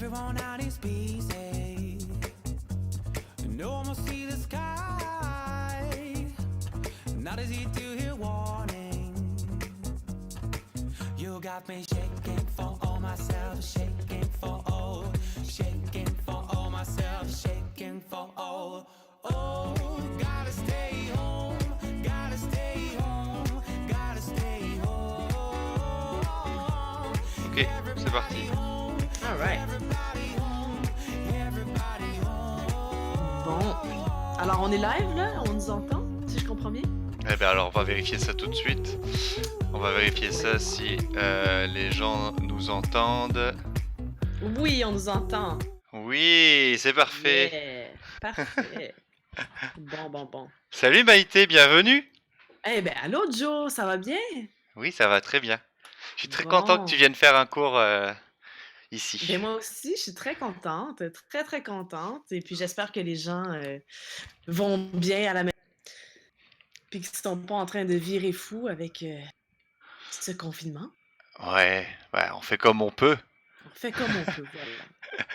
everyone out is busy. No one will see the sky. Not easy to hear warning. You got me shaking for all myself, shaking for all myself, shaking for all. Oh, gotta stay home, gotta stay home, gotta stay home. Ok, c'est parti. All right. Bon. Alors, on est live, là? On nous entend, si je comprends bien? Eh bien alors, on va vérifier ça tout de suite. On va vérifier ça si les gens nous entendent. Oui, on nous entend. Oui, c'est parfait. Yeah. Parfait. Bon. Salut Maïté, bienvenue. Eh ben, allô, Joe, ça va bien? Oui, ça va très bien. Je suis très content que tu viennes faire un cours ici. Ben, moi aussi, je suis très contente, très contente. Et puis, j'espère que les gens vont bien à la maison. Puis qu'ils ne sont pas en train de virer fou avec ce confinement. Ouais, on fait comme on peut. On fait comme on peut, voilà.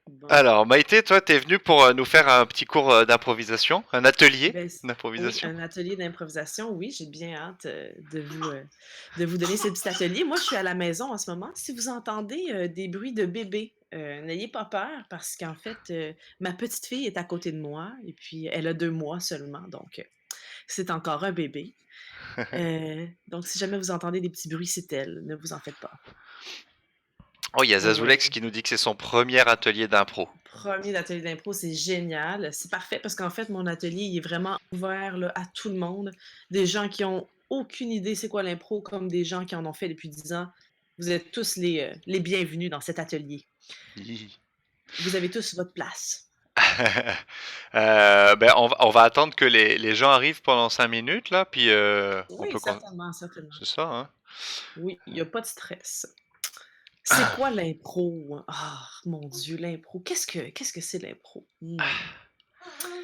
Bon. Alors, Maïté, toi, t'es venue pour nous faire un petit cours d'improvisation, un atelier Ben, oui, d'improvisation. un atelier d'improvisation, oui, j'ai bien hâte de vous donner ce petit atelier. Moi, je suis à la maison en ce moment. Si vous entendez des bruits de bébé, n'ayez pas peur parce qu'en fait, ma petite fille est à côté de moi et puis elle a 2 mois seulement, donc c'est encore un bébé. Donc si jamais vous entendez des petits bruits, c'est elle, ne vous en faites pas. Oh, il y a Zazoulex qui nous dit que c'est son premier atelier d'impro. Premier atelier d'impro, c'est génial. C'est parfait parce qu'en fait, mon atelier, il est vraiment ouvert là, à tout le monde. Des gens qui ont aucune idée c'est quoi l'impro, comme des gens qui en ont fait depuis 10 ans. Vous êtes tous les bienvenus dans cet atelier. Vous avez tous votre place. On va attendre que les gens arrivent pendant 5 minutes, là, puis on Oui, peut... certainement. C'est ça, hein? Oui, il n'y a pas de stress. C'est quoi l'impro? Ah, mon Dieu, l'impro. Qu'est-ce que c'est l'impro?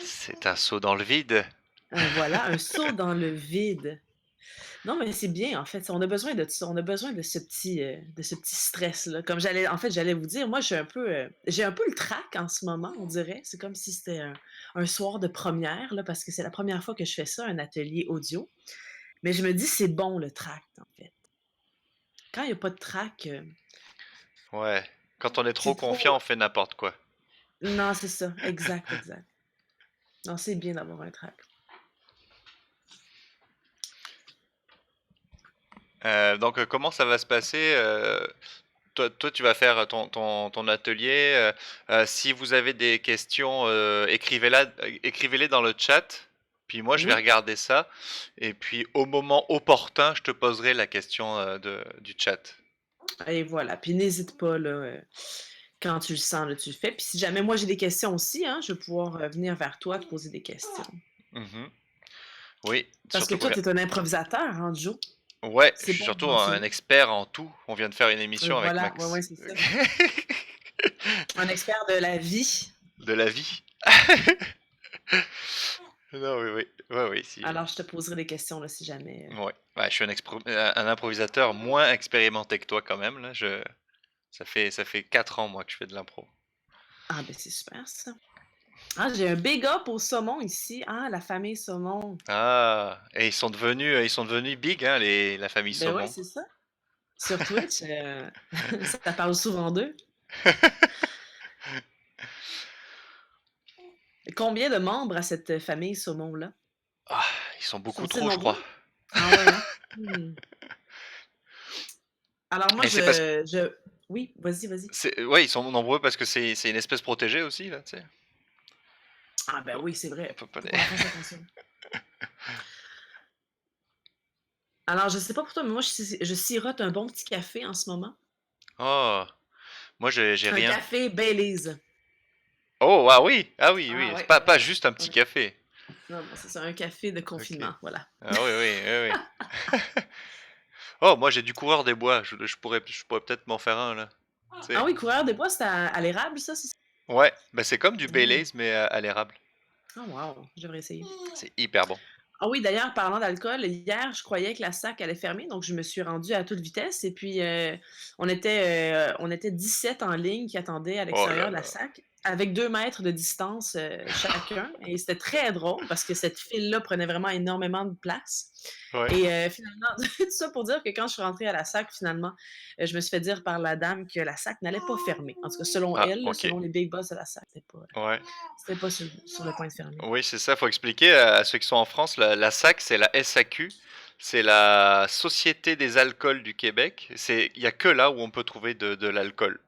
C'est un saut dans le vide. Voilà, un saut dans le vide. Non, mais c'est bien, en fait. On a besoin de ça. On a besoin de ce petit stress-là. Comme j'allais vous dire, moi, j'ai un peu le trac en ce moment, on dirait. C'est comme si c'était un soir de première, là, parce que c'est la première fois que je fais ça, un atelier audio. Mais je me dis, c'est bon, le trac, en fait. Quand il n'y a pas de trac, Ouais. Quand on est trop c'est trop. confiant, on fait n'importe quoi. Non, c'est ça. Exact. Non, c'est bien d'avoir un trac. Donc, comment ça va se passer? Toi, tu vas faire ton atelier. Si vous avez des questions, écrivez-les dans le chat. Puis moi, je vais Oui. regarder ça. Et puis, au moment opportun, je te poserai la question du chat. Et voilà. Puis n'hésite pas, là. Quand tu le sens, là, tu le fais. Puis si jamais moi j'ai des questions aussi, hein, je vais pouvoir venir vers toi te poser des questions. Mhm. Oui, Parce que surtout toi, tu es un improvisateur, hein, Joe? Ouais, je C'est suis bon de surtout un mentionner. expert en tout. On vient de faire une émission avec Voilà, Max. ouais, c'est ça. Un expert de la vie. De la vie. Non, oui, si. Alors, je te poserai des questions là, si jamais. Ouais, je suis un improvisateur moins expérimenté que toi quand même. Là. Ça fait 4 ans, moi, que je fais de l'impro. Ah, ben c'est super ça. Ah, j'ai un big up au saumon ici. Ah, la famille saumon. Ah, et ils sont devenus big, hein, la famille Ben ouais, Saumon. c'est ça. Sur Twitch, ça parle souvent d'eux. Combien de membres à cette famille saumon-là? Ah, ils sont beaucoup Sont-ils trop, je crois. nombreux? Ah ouais, hein? Alors moi, Et c'est parce que Oui, vas-y. ouais, ils sont nombreux parce que c'est une espèce protégée aussi, là, tu sais. Ah ben oui, c'est On vrai. peut pas Faut qu'on en fasse attention. Alors, je sais pas pour toi, mais moi, je sirote un bon petit café en ce moment. Oh, moi j'ai Un rien. café Baileys. Oh, oui, Ah oui, c'est ouais, pas juste un petit ouais. café. Non, c'est ça, un café de Ok. confinement, voilà. Ah oui. Oh, moi j'ai du coureur des bois. Je pourrais peut-être m'en faire un là. Tu Ah sais. oui, coureur des bois, c'est à l'érable, ça? Ouais, bah c'est comme du Mm. Baileys mais à l'érable. Ah wow, j'aimerais essayer. C'est hyper bon. Ah oui, d'ailleurs, parlant d'alcool, hier, je croyais que la SAC allait fermer, donc je me suis rendue à toute vitesse et puis, on était 17 en ligne qui attendaient à Oh là l'extérieur de la là. SAC avec 2 mètres de distance, chacun et c'était très drôle parce que cette file-là prenait vraiment énormément de place Ouais. et finalement tout ça pour dire que quand je suis rentrée à la SAC, finalement, je me suis fait dire par la dame que la SAC n'allait pas fermer. En tout cas, selon Ah, elle, là, OK. selon les big boss de la SAC, Ouais. c'était pas sur le point de fermer. Oui, c'est ça, faut expliquer à ceux qui sont en France, la SAQ, c'est la SAQ, c'est la Société des alcools du Québec. Il y a que là où on peut trouver de l'alcool.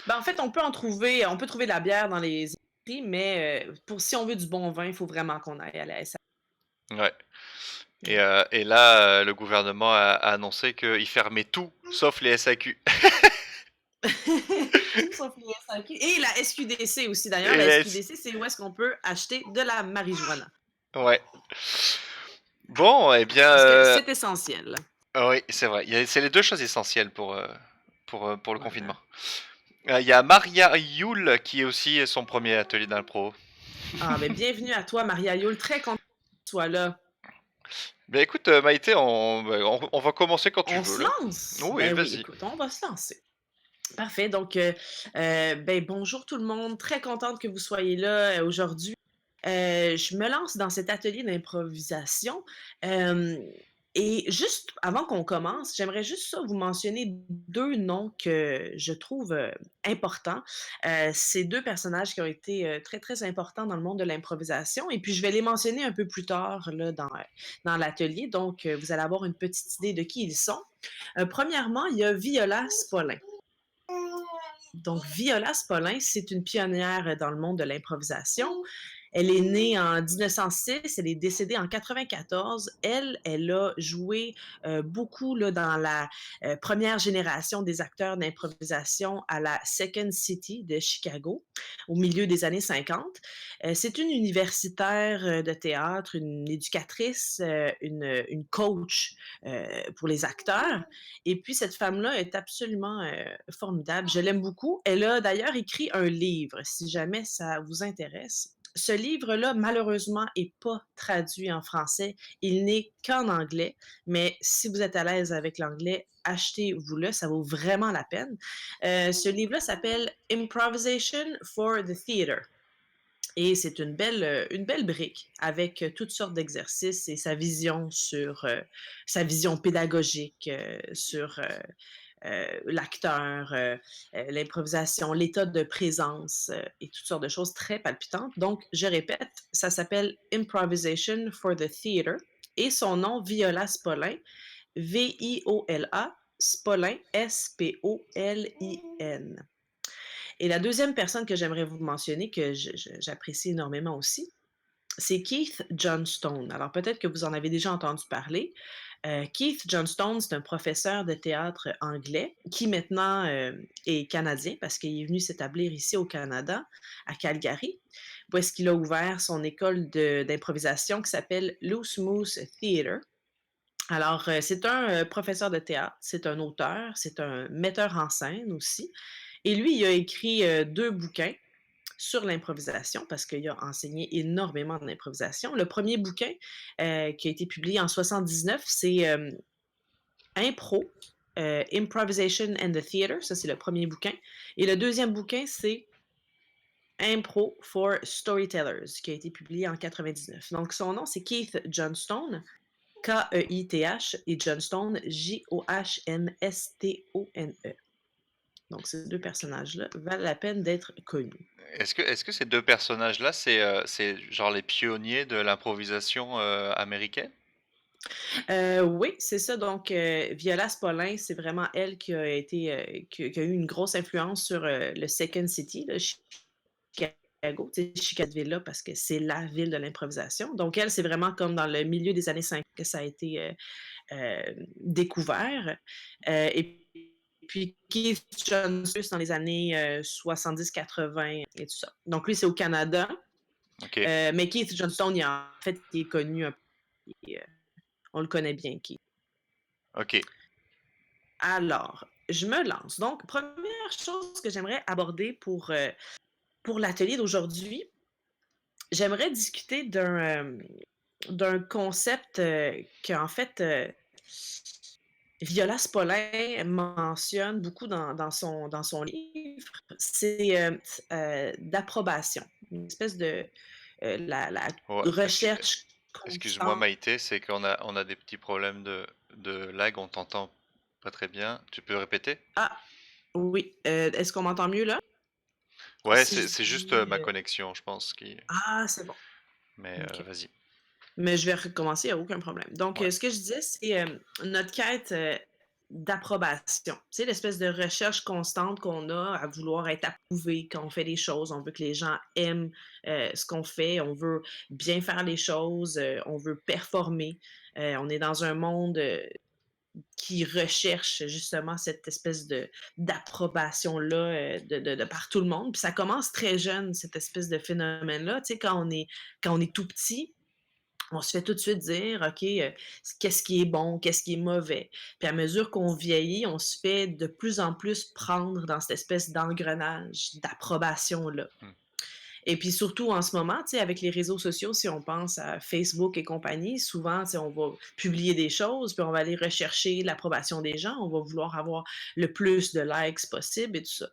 Ben, en fait, on peut trouver de la bière dans les épiceries, mais pour si on veut du bon vin, il faut vraiment qu'on aille à la SAQ. Ouais. Ouais. Et là, le gouvernement a annoncé qu'il fermait tout, sauf les SAQ. Tout sauf les SAQ et la SQDC aussi d'ailleurs. Et La les SQDC, c'est où est-ce qu'on peut acheter de la marijuana Ouais. Bon, eh bien, parce que c'est essentiel. oui, c'est vrai. C'est les deux choses essentielles pour le Voilà. confinement. Il y a Maria Yule qui est aussi son premier atelier d'impro. Ah, ben, bienvenue à toi, Maria Yule. Très contente que tu sois là. Ben écoute, Maïté, on va commencer quand tu On veux, se là. lance? Oui, Ben oui, vas-y. écoute, on va se lancer. Parfait. Donc, ben, bonjour tout le monde. Très contente que vous soyez là aujourd'hui. Je me lance dans cet atelier d'improvisation. euh, et juste avant qu'on commence, j'aimerais juste ça vous mentionner deux noms que je trouve importants. C'est deux personnages qui ont été très, très importants dans le monde de l'improvisation. Et puis, je vais les mentionner un peu plus tard là, dans l'atelier. Donc, vous allez avoir une petite idée de qui ils sont. Premièrement, il y a Viola Spolin. Donc, Viola Spolin, c'est une pionnière dans le monde de l'improvisation. Elle est née en 1906, elle est décédée en 94. Elle a joué beaucoup là, dans la première génération des acteurs d'improvisation à la Second City de Chicago au milieu des années 50. C'est une universitaire de théâtre, une éducatrice, une coach pour les acteurs. Et puis, cette femme-là est absolument formidable. Je l'aime beaucoup. Elle a d'ailleurs écrit un livre, si jamais ça vous intéresse. Ce livre-là, malheureusement, n'est pas traduit en français. Il n'est qu'en anglais. Mais si vous êtes à l'aise avec l'anglais, achetez-vous-le. Ça vaut vraiment la peine. Ce livre-là s'appelle Improvisation for the Theater. Et c'est une belle brique avec toutes sortes d'exercices et sa vision pédagogique sur l'acteur, l'improvisation, l'état de présence et toutes sortes de choses très palpitantes. Donc, je répète, ça s'appelle Improvisation for the Theater et son nom, Viola Spolin, Viola, Spolin, Spolin. Et la deuxième personne que j'aimerais vous mentionner, que j'apprécie énormément aussi, c'est Keith Johnstone. Alors peut-être que vous en avez déjà entendu parler. Keith Johnstone, c'est un professeur de théâtre anglais qui maintenant est canadien parce qu'il est venu s'établir ici au Canada, à Calgary, où est-ce qu'il a ouvert son école d'improvisation qui s'appelle Loose Moose Theatre. Alors, c'est un professeur de théâtre, c'est un auteur, c'est un metteur en scène aussi. Et lui, il a écrit deux bouquins sur l'improvisation parce qu'il a enseigné énormément d'improvisation. Le premier bouquin qui a été publié en 79, c'est Impro, Improvisation and the Theater. Ça, c'est le premier bouquin. Et le deuxième bouquin, c'est Impro for Storytellers, qui a été publié en 99. Donc, son nom, c'est Keith Johnstone, Keith, et Johnstone, JohnstonE. Donc, ces deux personnages-là valent la peine d'être connus. Est-ce que ces deux personnages-là, c'est genre les pionniers de l'improvisation américaine? Oui, c'est ça. Donc, Viola Spolin, c'est vraiment elle qui a été, qui a eu une grosse influence sur le Second City, là, Chicago, tu sais, Chicageville, parce que c'est la ville de l'improvisation. Donc, elle, c'est vraiment comme dans le milieu des années 50 que ça a été découvert. Et puis, Keith Johnson, plus dans les années 70-80 et tout ça. Donc, lui, c'est au Canada. Ok, Mais Keith Johnstone, en fait, il est connu un peu. On le connaît bien, Keith. ok. Alors, je me lance. Donc, première chose que j'aimerais aborder pour l'atelier d'aujourd'hui, j'aimerais discuter d'un concept, qu'en fait, Viola Spolin mentionne beaucoup dans son livre, c'est, d'approbation. Une espèce de, la Ouais, recherche excuse-moi constante. Maïté, c'est qu'on a des petits problèmes de lag, on t'entend pas très bien. Tu peux répéter? Ah! Oui, est-ce qu'on m'entend mieux là? Ouais, Si c'est je c'est juste dis, ma connexion, je pense, qui. c'est bon, Mais OK. vas-y. Mais je vais recommencer, il y a aucun problème. Donc, Ouais. ce que je disais, c'est, notre quête, d'approbation. Tu sais, l'espèce de recherche constante qu'on a à vouloir être approuvé quand on fait les choses. On veut que les gens aiment, ce qu'on fait, on veut bien faire les choses, on veut performer. On est dans un monde, qui recherche justement cette espèce de d'approbation-là, de par tout le monde. Puis ça commence très jeune, cette espèce de phénomène-là. Tu sais, quand on est tout petit, on se fait tout de suite dire, OK, qu'est-ce qui est bon, qu'est-ce qui est mauvais. Puis à mesure qu'on vieillit, on se fait de plus en plus prendre dans cette espèce d'engrenage d'approbation-là. Hmm. Et puis surtout en ce moment, tu sais, avec les réseaux sociaux, si on pense à Facebook et compagnie, souvent, tu sais, on va publier des choses, puis on va aller rechercher l'approbation des gens, on va vouloir avoir le plus de likes possible et tout ça.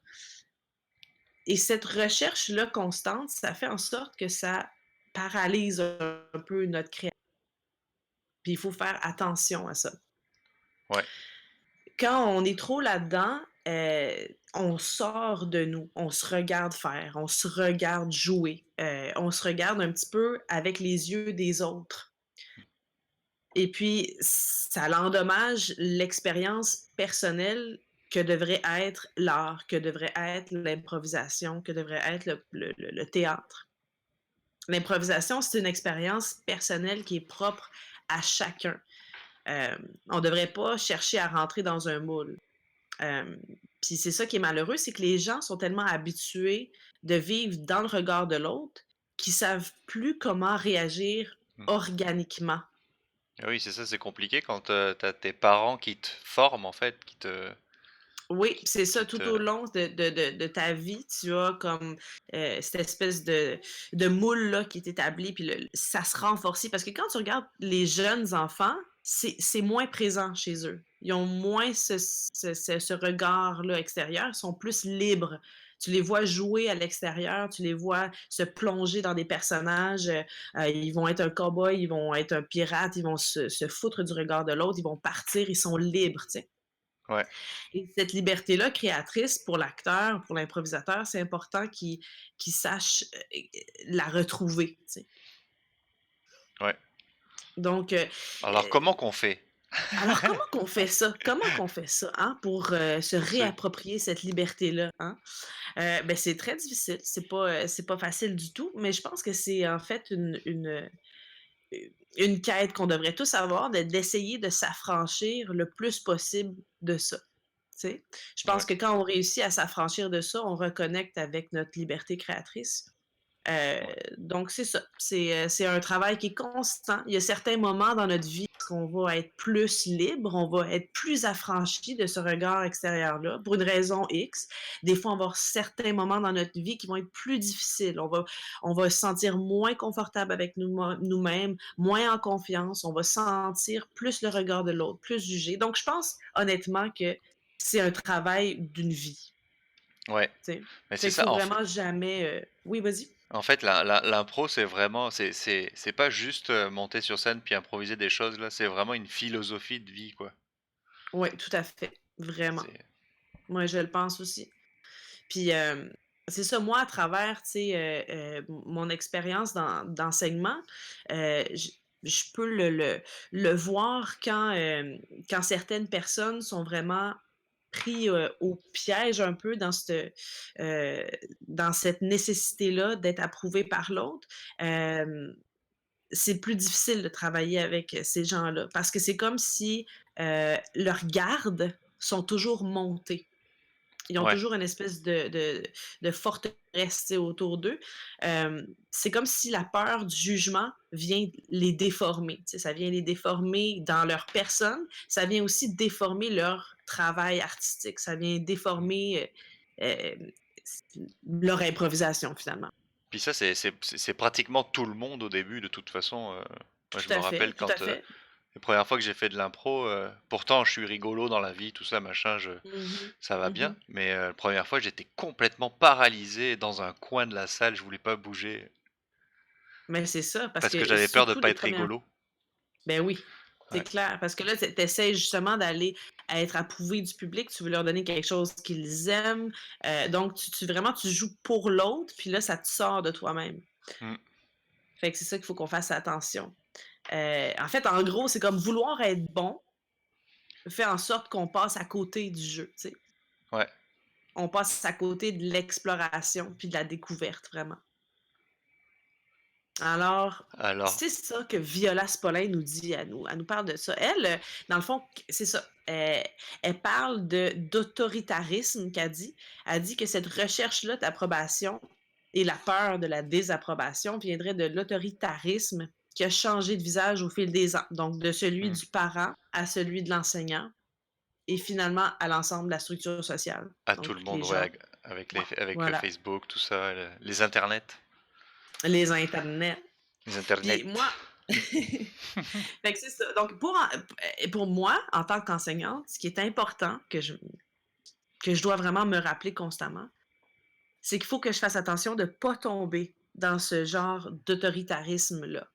Et cette recherche-là constante, ça fait en sorte que ça paralyse un peu notre créativité. Puis il faut faire attention à ça. Ouais. Quand on est trop là-dedans, on sort de nous, on se regarde faire, on se regarde jouer, on se regarde un petit peu avec les yeux des autres. Et puis, ça endommage l'expérience personnelle que devrait être l'art, que devrait être l'improvisation, que devrait être le théâtre. L'improvisation, c'est une expérience personnelle qui est propre à chacun. On ne devrait pas chercher à rentrer dans un moule. Hem, Puis c'est ça qui est malheureux, c'est que les gens sont tellement habitués de vivre dans le regard de l'autre qu'ils savent plus comment réagir Hmm. organiquement. Ah oui, c'est ça, c'est compliqué quand t'as tes parents qui te forment, en fait, Oui, qui, c'est ça, qui tout te. au long de ta vie, tu as comme, cette espèce de moule-là qui est établi, puis ça se renforce parce que quand tu regardes les jeunes enfants, c'est moins présent chez eux. Ils ont moins ce regard-là extérieur, ils sont plus libres. Tu les vois jouer à l'extérieur, tu les vois se plonger dans des personnages, ils vont être un cow-boy, ils vont être un pirate, ils vont se foutre du regard de l'autre, ils vont partir, ils sont libres, tu sais? Ouais, Et cette liberté-là créatrice pour l'acteur, pour l'improvisateur, c'est important qu'il sache, la retrouver, tu sais? ouais. Donc, Alors, comment qu'on fait? alors comment qu'on fait ça? Comment qu'on fait ça, hein, pour, se Pour ceux. réapproprier cette liberté-là, hein? Beh, c'est très difficile, c'est pas facile du tout, mais je pense que c'est en fait une quête qu'on devrait tous avoir, d'essayer de s'affranchir le plus possible de ça. Tu sais? Je pense Ouais, que quand on réussit à s'affranchir de ça, on reconnecte avec notre liberté créatrice. Heu, ouais, donc c'est ça, c'est un travail qui est constant. Il y a certains moments dans notre vie qu'on va être plus libre, on va être plus affranchi de ce regard extérieur-là pour une raison X. Des fois, on va avoir certains moments dans notre vie qui vont être plus difficiles. On va se sentir moins confortable avec nous-mêmes, moins en confiance, on va sentir plus le regard de l'autre, plus jugé. Donc je pense honnêtement que c'est un travail d'une vie, ouais. tu sais? Mais Fait c'est qu'il ça, faut vraiment jamais, oui, vas-y? en fait, l'impro, c'est vraiment, c'est pas juste monter sur scène puis improviser des choses, là, c'est vraiment une philosophie de vie, quoi. Oui, tout à fait, vraiment. C'est. Moi, je le pense aussi. Puis, c'est ça, moi, à travers, tu sais, mon expérience d'enseignement, je peux le voir quand certaines personnes sont vraiment pris, au piège un peu heu, dans cette nécessité-là d'être approuvés par l'autre. Hem C'est plus difficile de travailler avec, ces gens-là parce que c'est comme si, leurs gardes sont toujours montées. Ils ont Ouais, toujours une espèce de forteresse, tu sais, autour d'eux. C'est comme si la peur du jugement vient les déformer, tu sais, ça vient les déformer dans leur personne, ça vient aussi déformer leur travail artistique, ça vient déformer, leur improvisation finalement. puis ça, c'est pratiquement tout le monde au début, de toute façon. Moi, je Tout me à fait, rappelle tout à quand fait. les premières fois que j'ai fait de l'impro, pourtant je suis rigolo dans la vie, tout ça, machin, Mhm, ça va bien, mhm. mais la première fois j'étais complètement paralysé dans un coin de la salle, je voulais pas bouger Mais c'est ça, parce parce que que j'avais peur de surtout pas les être premières. rigolo. Ben oui, c'est Ouais. clair. Parce que là, tu essaies justement d'aller à être approuvé du public, tu veux leur donner quelque chose qu'ils aiment. Donc, vraiment, tu joues pour l'autre, puis là, ça te sort de toi-même. Mm. Fait que c'est ça qu'il faut qu'on fasse attention. En fait, en gros, c'est comme vouloir être bon fait en sorte qu'on passe à côté du jeu, tu sais. Ouais. On passe à côté de l'exploration puis de la découverte, vraiment. Alors, Alors, c'est ça que Viola Spolin nous dit, elle nous parle de ça. Elle, dans le fond, c'est ça. Elle parle d'autoritarisme qu'elle dit. Elle dit que cette recherche-là d'approbation et la peur de la désapprobation viendrait de l'autoritarisme qui a changé de visage au fil des ans. Donc, de celui mm, du parent à celui de l'enseignant et finalement à l'ensemble de la structure sociale. à tout Donc, le les monde, ouais, gens, avec ouais, avec voilà, Facebook, tout ça, les internets, les internets. les Puis internets. moi, fait que c'est ça. Donc, pour moi, en tant qu'enseignante, ce qui est important que je dois vraiment me rappeler constamment, c'est qu'il faut que je fasse attention de ne pas tomber dans ce genre d'autoritarisme-là.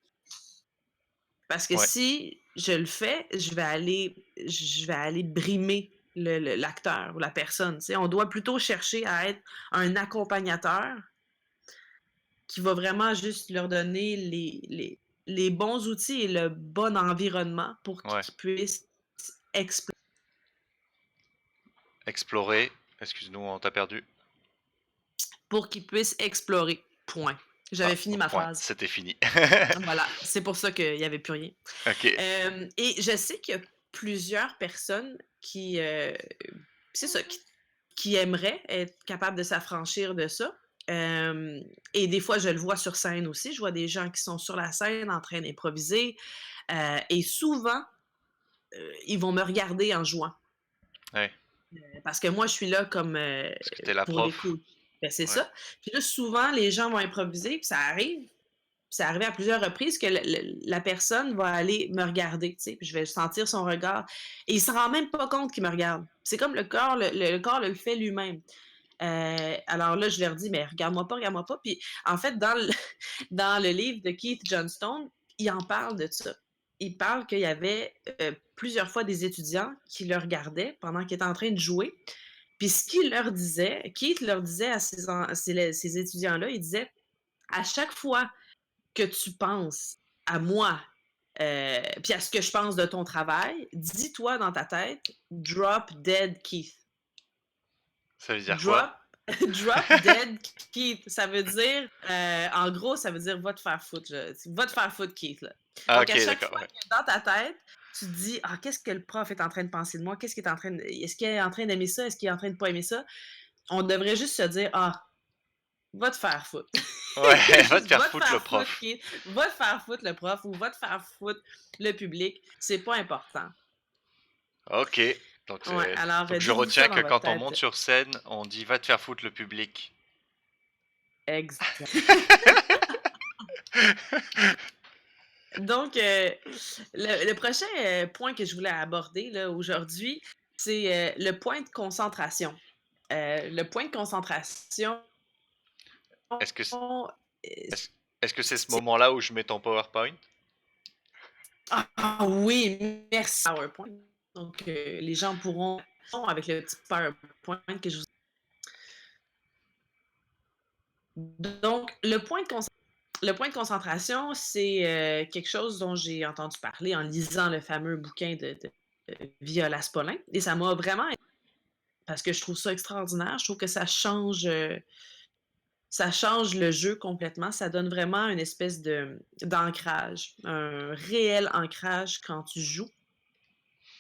Parce que Ouais, si je le fais, je vais aller brimer l'acteur ou la personne. Tu sais. On doit plutôt chercher à être un accompagnateur qui va vraiment juste leur donner les bons outils et le bon environnement pour ouais. qu'ils puissent explorer. Explorer. Excuse-nous, on t'a perdu. Pour qu'ils puissent explorer. Point. Ah, J'avais fini au ma point, phrase. c'était fini. Voilà, c'est pour ça qu'il n'y avait plus rien. Ok. Et je sais qu'il y a plusieurs personnes c'est ça, qui aimeraient être capables de s'affranchir de ça. Et des fois, je le vois sur scène aussi. Je vois des gens qui sont sur la scène en train d'improviser. Et souvent, ils vont me regarder en jouant. Ouais. Parce que moi, je suis là comme Parce que t'es la pour les prof. coups. Ben, c'est Ouais. ça. Puis là, souvent, les gens vont improviser, puis ça arrive. C'est arrivé à plusieurs reprises que la personne va aller me regarder, tu sais, puis je vais sentir son regard. Et il ne se rend même pas compte qu'il me regarde. C'est comme le corps, le corps le fait lui-même. Alors là, je leur dis, mais regarde-moi pas, regarde-moi pas. Puis en fait, dans le livre de Keith Johnstone, il en parle de ça. Il parle qu'il y avait plusieurs fois des étudiants qui le regardaient pendant qu'il était en train de jouer. Puis ce qu'il leur disait, Keith leur disait à ces étudiants-là, il disait, à chaque fois que tu penses à moi, puis à ce que je pense de ton travail, dis-toi dans ta tête, drop dead Keith. Ça veut dire quoi? Drop, drop dead Keith. Ça veut dire, en gros, ça veut dire va te faire foutre. Va te faire foutre, Keith. Là. Ah, Donc, ok, à chaque d'accord, fois ouais. que dans ta tête, tu te dis, ah, qu'est-ce que le prof est en train de penser de moi? Qu'est-ce qu'il est en train de. Est-ce qu'il est en train d'aimer ça? Est-ce qu'il est en train de pas aimer ça? On devrait juste se dire, ah, va te faire foutre. Ouais, va te Juste faire va te foutre le faire foutre, prof. Keith. Va te faire foutre le prof ou va te faire foutre le public. C'est pas important. Ok. Donc, Ouais, alors donc je dites-vous ça retiens dans que votre quand on monte tête. sur scène, on dit va te faire foutre le public. Exact. Donc, le prochain point que je voulais aborder là, aujourd'hui, c'est le point de concentration. Le point de concentration, Est-ce que euh, est-ce, est-ce que c'est ce c'est... moment-là où je mets ton PowerPoint? Ah oui, merci PowerPoint. Donc, les gens pourront, avec le petit PowerPoint que je vous... Donc, le point de concentration, c'est quelque chose dont j'ai entendu parler en lisant le fameux bouquin de Viola Spolin. Et ça m'a vraiment... Parce que je trouve ça extraordinaire. Je trouve que ça change le jeu complètement. Ça donne vraiment une espèce d'ancrage, un réel ancrage quand tu joues.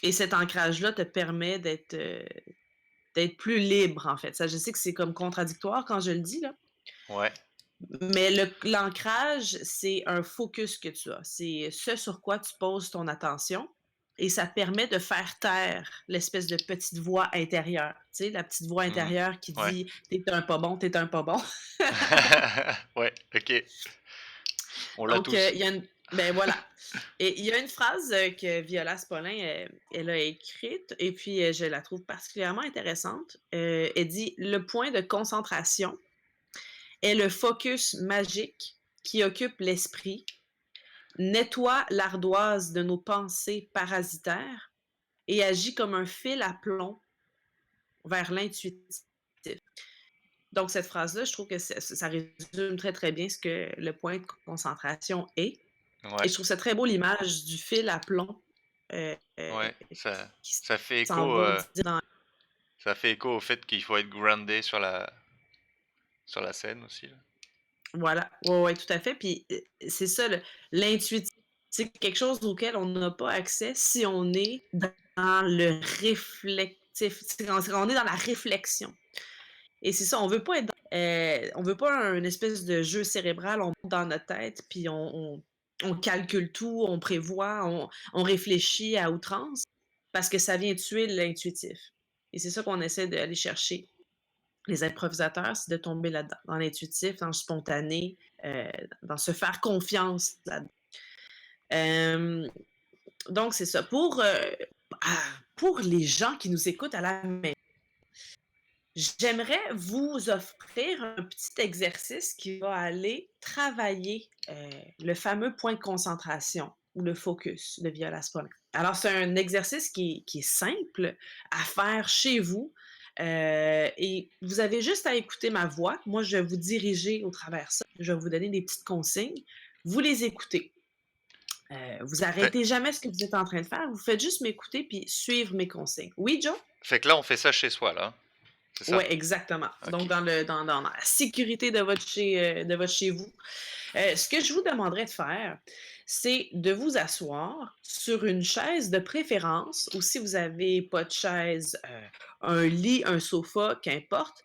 Et cet ancrage-là te permet d'être plus libre, en fait. Ça, je sais que c'est comme contradictoire quand je le dis, là. Ouais. Mais l'ancrage, c'est un focus que tu as. C'est ce sur quoi tu poses ton attention. Et ça permet de faire taire l'espèce de petite voix intérieure. Tu sais, la petite voix Mhm. intérieure qui Ouais. dit t'es un pas bon, t'es un pas bon. Ouais, ok. On l'a Donc, tous. il y a une. Ben voilà. Et il y a une phrase, que Viola Spolin, elle a écrite et puis, je la trouve particulièrement intéressante. Elle dit: «Le point de concentration est le focus magique qui occupe l'esprit, nettoie l'ardoise de nos pensées parasitaires et agit comme un fil à plomb vers l'intuitif.» Donc cette phrase-là, je trouve que ça résume très, très bien ce que le point de concentration est. Et Ouais, je trouve ça très beau l'image du fil à plomb, ouais, ça qui ça fait s'en écho, va dans ça fait écho au fait qu'il faut être groundé sur la scène aussi, là. voilà, ouais, ouais, tout à fait. Puis, c'est ça l'intuitif, c'est quelque chose auquel on n'a pas accès si on est dans le réflectif, c'est quand on est dans la réflexion. Et c'est ça, on veut pas être on veut pas un espèce de jeu cérébral, on monte dans notre tête, puis on calcule tout, on prévoit, on réfléchit à outrance, parce que ça vient tuer l'intuitif. Et c'est ça qu'on essaie d'aller chercher, les improvisateurs, c'est de tomber là-dedans, dans l'intuitif, dans le spontané, dans se faire confiance là-dedans. Hem, donc c'est ça. Pour les gens qui nous écoutent à la maison, j'aimerais vous offrir un petit exercice qui va aller travailler, le fameux point de concentration ou le focus de Viola Spolin. Alors c'est un exercice qui est simple à faire chez vous, et vous avez juste à écouter ma voix. Moi, je vais vous diriger au travers ça. Je vais vous donner des petites consignes. Vous les écoutez. Vous Fait arrêtez jamais ce que vous êtes en train de faire. Vous faites juste m'écouter puis suivre mes consignes. Oui, Joe? fait que là, on fait ça chez soi, là, hein? C'est ça? Ouais, exactement. Donc OK. dans la sécurité de votre chez vous. Ce que je vous demanderais de faire, c'est de vous asseoir sur une chaise de préférence ou si vous avez pas de chaise, un lit, un sofa, qu'importe.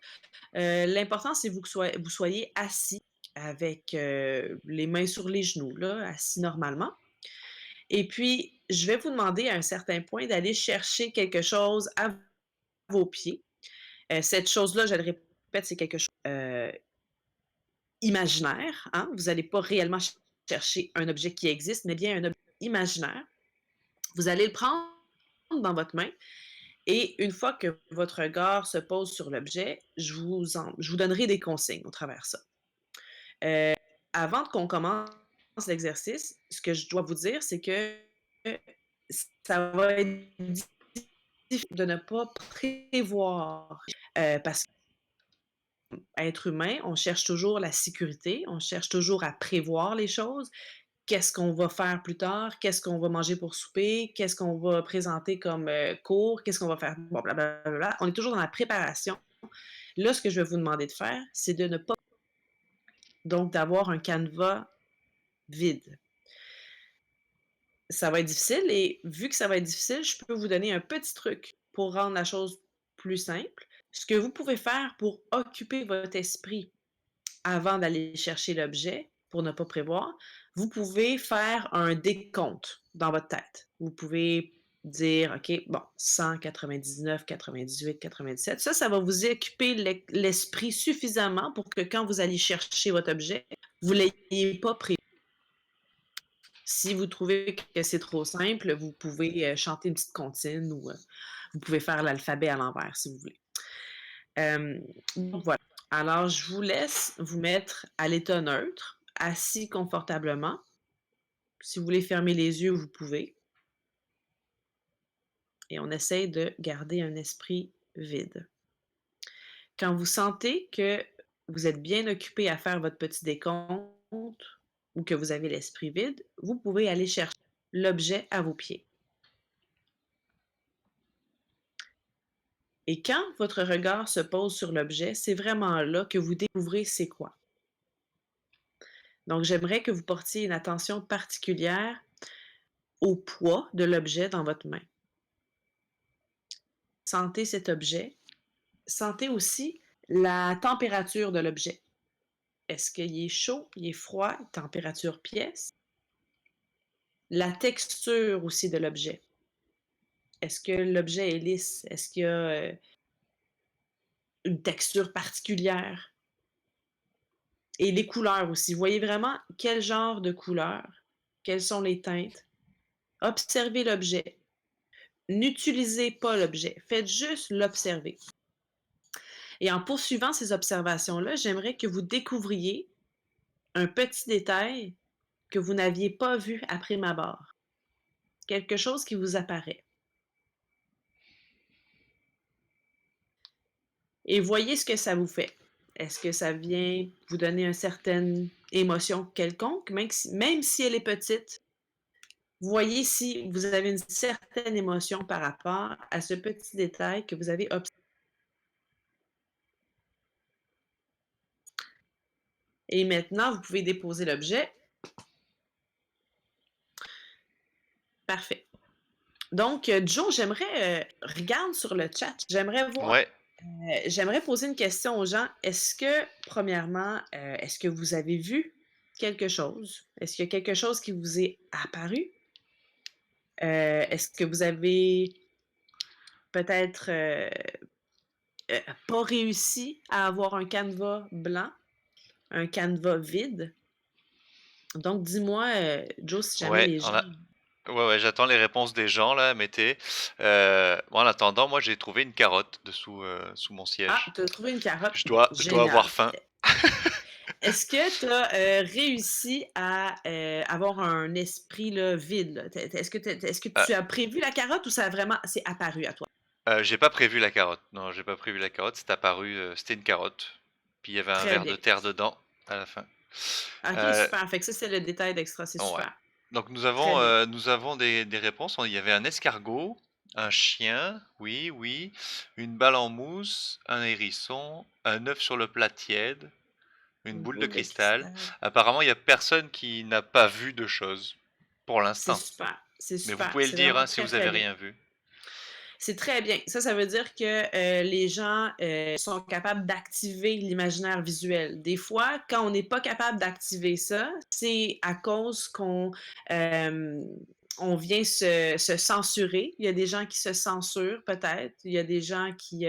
L'important, c'est vous soyez assis avec, les mains sur les genoux là, assis normalement. Et puis, je vais vous demander à un certain point d'aller chercher quelque chose à vos pieds. Cette chose-là, je le répète, c'est quelque chose, imaginaire, hein. Vous allez pas réellement chercher un objet qui existe, mais bien un objet imaginaire. Vous allez le prendre dans votre main et une fois que votre regard se pose sur l'objet, je vous donnerai des consignes au travers ça. Heu, Avant qu'on commence l'exercice, ce que je dois vous dire, c'est que ça va être difficile de ne pas prévoir, parce qu'être humain, on cherche toujours la sécurité, on cherche toujours à prévoir les choses. Qu'est-ce qu'on va faire plus tard? Qu'est-ce qu'on va manger pour souper? Qu'est-ce qu'on va présenter comme, cours? Qu'est-ce qu'on va faire? Bon, blablabla. On est toujours dans la préparation. Là, ce que je vais vous demander de faire, c'est de ne pas, donc d'avoir un canevas vide. Ça va être difficile et vu que ça va être difficile, je peux vous donner un petit truc pour rendre la chose plus simple. Ce que vous pouvez faire pour occuper votre esprit avant d'aller chercher l'objet, pour ne pas prévoir, vous pouvez faire un décompte dans votre tête. Vous pouvez dire, OK, bon, 199, 98, 97. Ça va vous occuper l'esprit suffisamment pour que quand vous allez chercher votre objet, vous ne l'ayez pas pris. Si vous trouvez que c'est trop simple, vous pouvez chanter une petite comptine ou vous pouvez faire l'alphabet à l'envers si vous voulez. Donc voilà. Alors, je vous laisse vous mettre à l'état neutre, assis confortablement. Si vous voulez fermer les yeux, vous pouvez. Et on essaye de garder un esprit vide. Quand vous sentez que vous êtes bien occupé à faire votre petit décompte ou que vous avez l'esprit vide, vous pouvez aller chercher l'objet à vos pieds. Et quand votre regard se pose sur l'objet, c'est vraiment là que vous découvrez c'est quoi. Donc, j'aimerais que vous portiez une attention particulière au poids de l'objet dans votre main. Sentez cet objet. Sentez aussi la température de l'objet. Est-ce qu'il est chaud, il est froid, température pièce? La texture aussi de l'objet. Est-ce que l'objet est lisse? Est-ce qu'il y a une texture particulière? Et les couleurs aussi. Voyez vraiment quel genre de couleur, quelles sont les teintes, observez l'objet. N'utilisez pas l'objet, faites juste l'observer. Et en poursuivant ces observations-là, j'aimerais que vous découvriez un petit détail que vous n'aviez pas vu à prime abord. Quelque chose qui vous apparaît. Et voyez ce que ça vous fait. Est-ce que ça vient vous donner une certaine émotion quelconque, même si elle est petite? Voyez si vous avez une certaine émotion par rapport à ce petit détail que vous avez observé. Et maintenant, vous pouvez déposer l'objet. Parfait. Donc, Joe, regarde sur le chat, Ouais, j'aimerais poser une question aux gens. Est-ce que, premièrement, est-ce que vous avez vu quelque chose? Est-ce qu'il y a quelque chose qui vous est apparu? Est-ce que vous avez peut-être pas réussi à avoir un canevas blanc, un canevas vide? Donc, dis-moi, Joe, si jamais ouais, les gens... ouais, j'attends les réponses des gens là, mettez. Bon, en attendant, moi j'ai trouvé une carotte dessous sous mon Ah, siège. tu as trouvé une carotte. Je dois avoir Génial. faim. Est-ce que tu as réussi à avoir un esprit là, vide? Là? Est-ce que Euh, tu as prévu la carotte ou ça a vraiment c'est apparu à toi? j'ai pas prévu la carotte. Non, j'ai pas prévu la carotte. C'est apparu, c'était une carotte. Puis il y avait un Très verre de bien. terre dedans à la fin. OK, Euh, super. Fait que ça, c'est le détail d'extra, c'est ouais. super. Donc Très bien. nous avons des réponses. Il y avait un escargot, un chien, oui, oui, une balle en mousse, un hérisson, un œuf sur le plat tiède, une Une boule de boule de cristal. cristal. Apparemment, il y a personne qui n'a pas vu de choses pour C'est l'instant. super. C'est Mais vous super. pouvez le C'est dire vraiment hein, si très, vous très avez bien. rien vu. C'est très bien. Ça veut dire que les gens sont capables d'activer l'imaginaire visuel. Des fois, quand on n'est pas capable d'activer ça, c'est à cause euh, on vient se censurer. Il y a des gens qui se censurent peut-être. Il y a des gens qui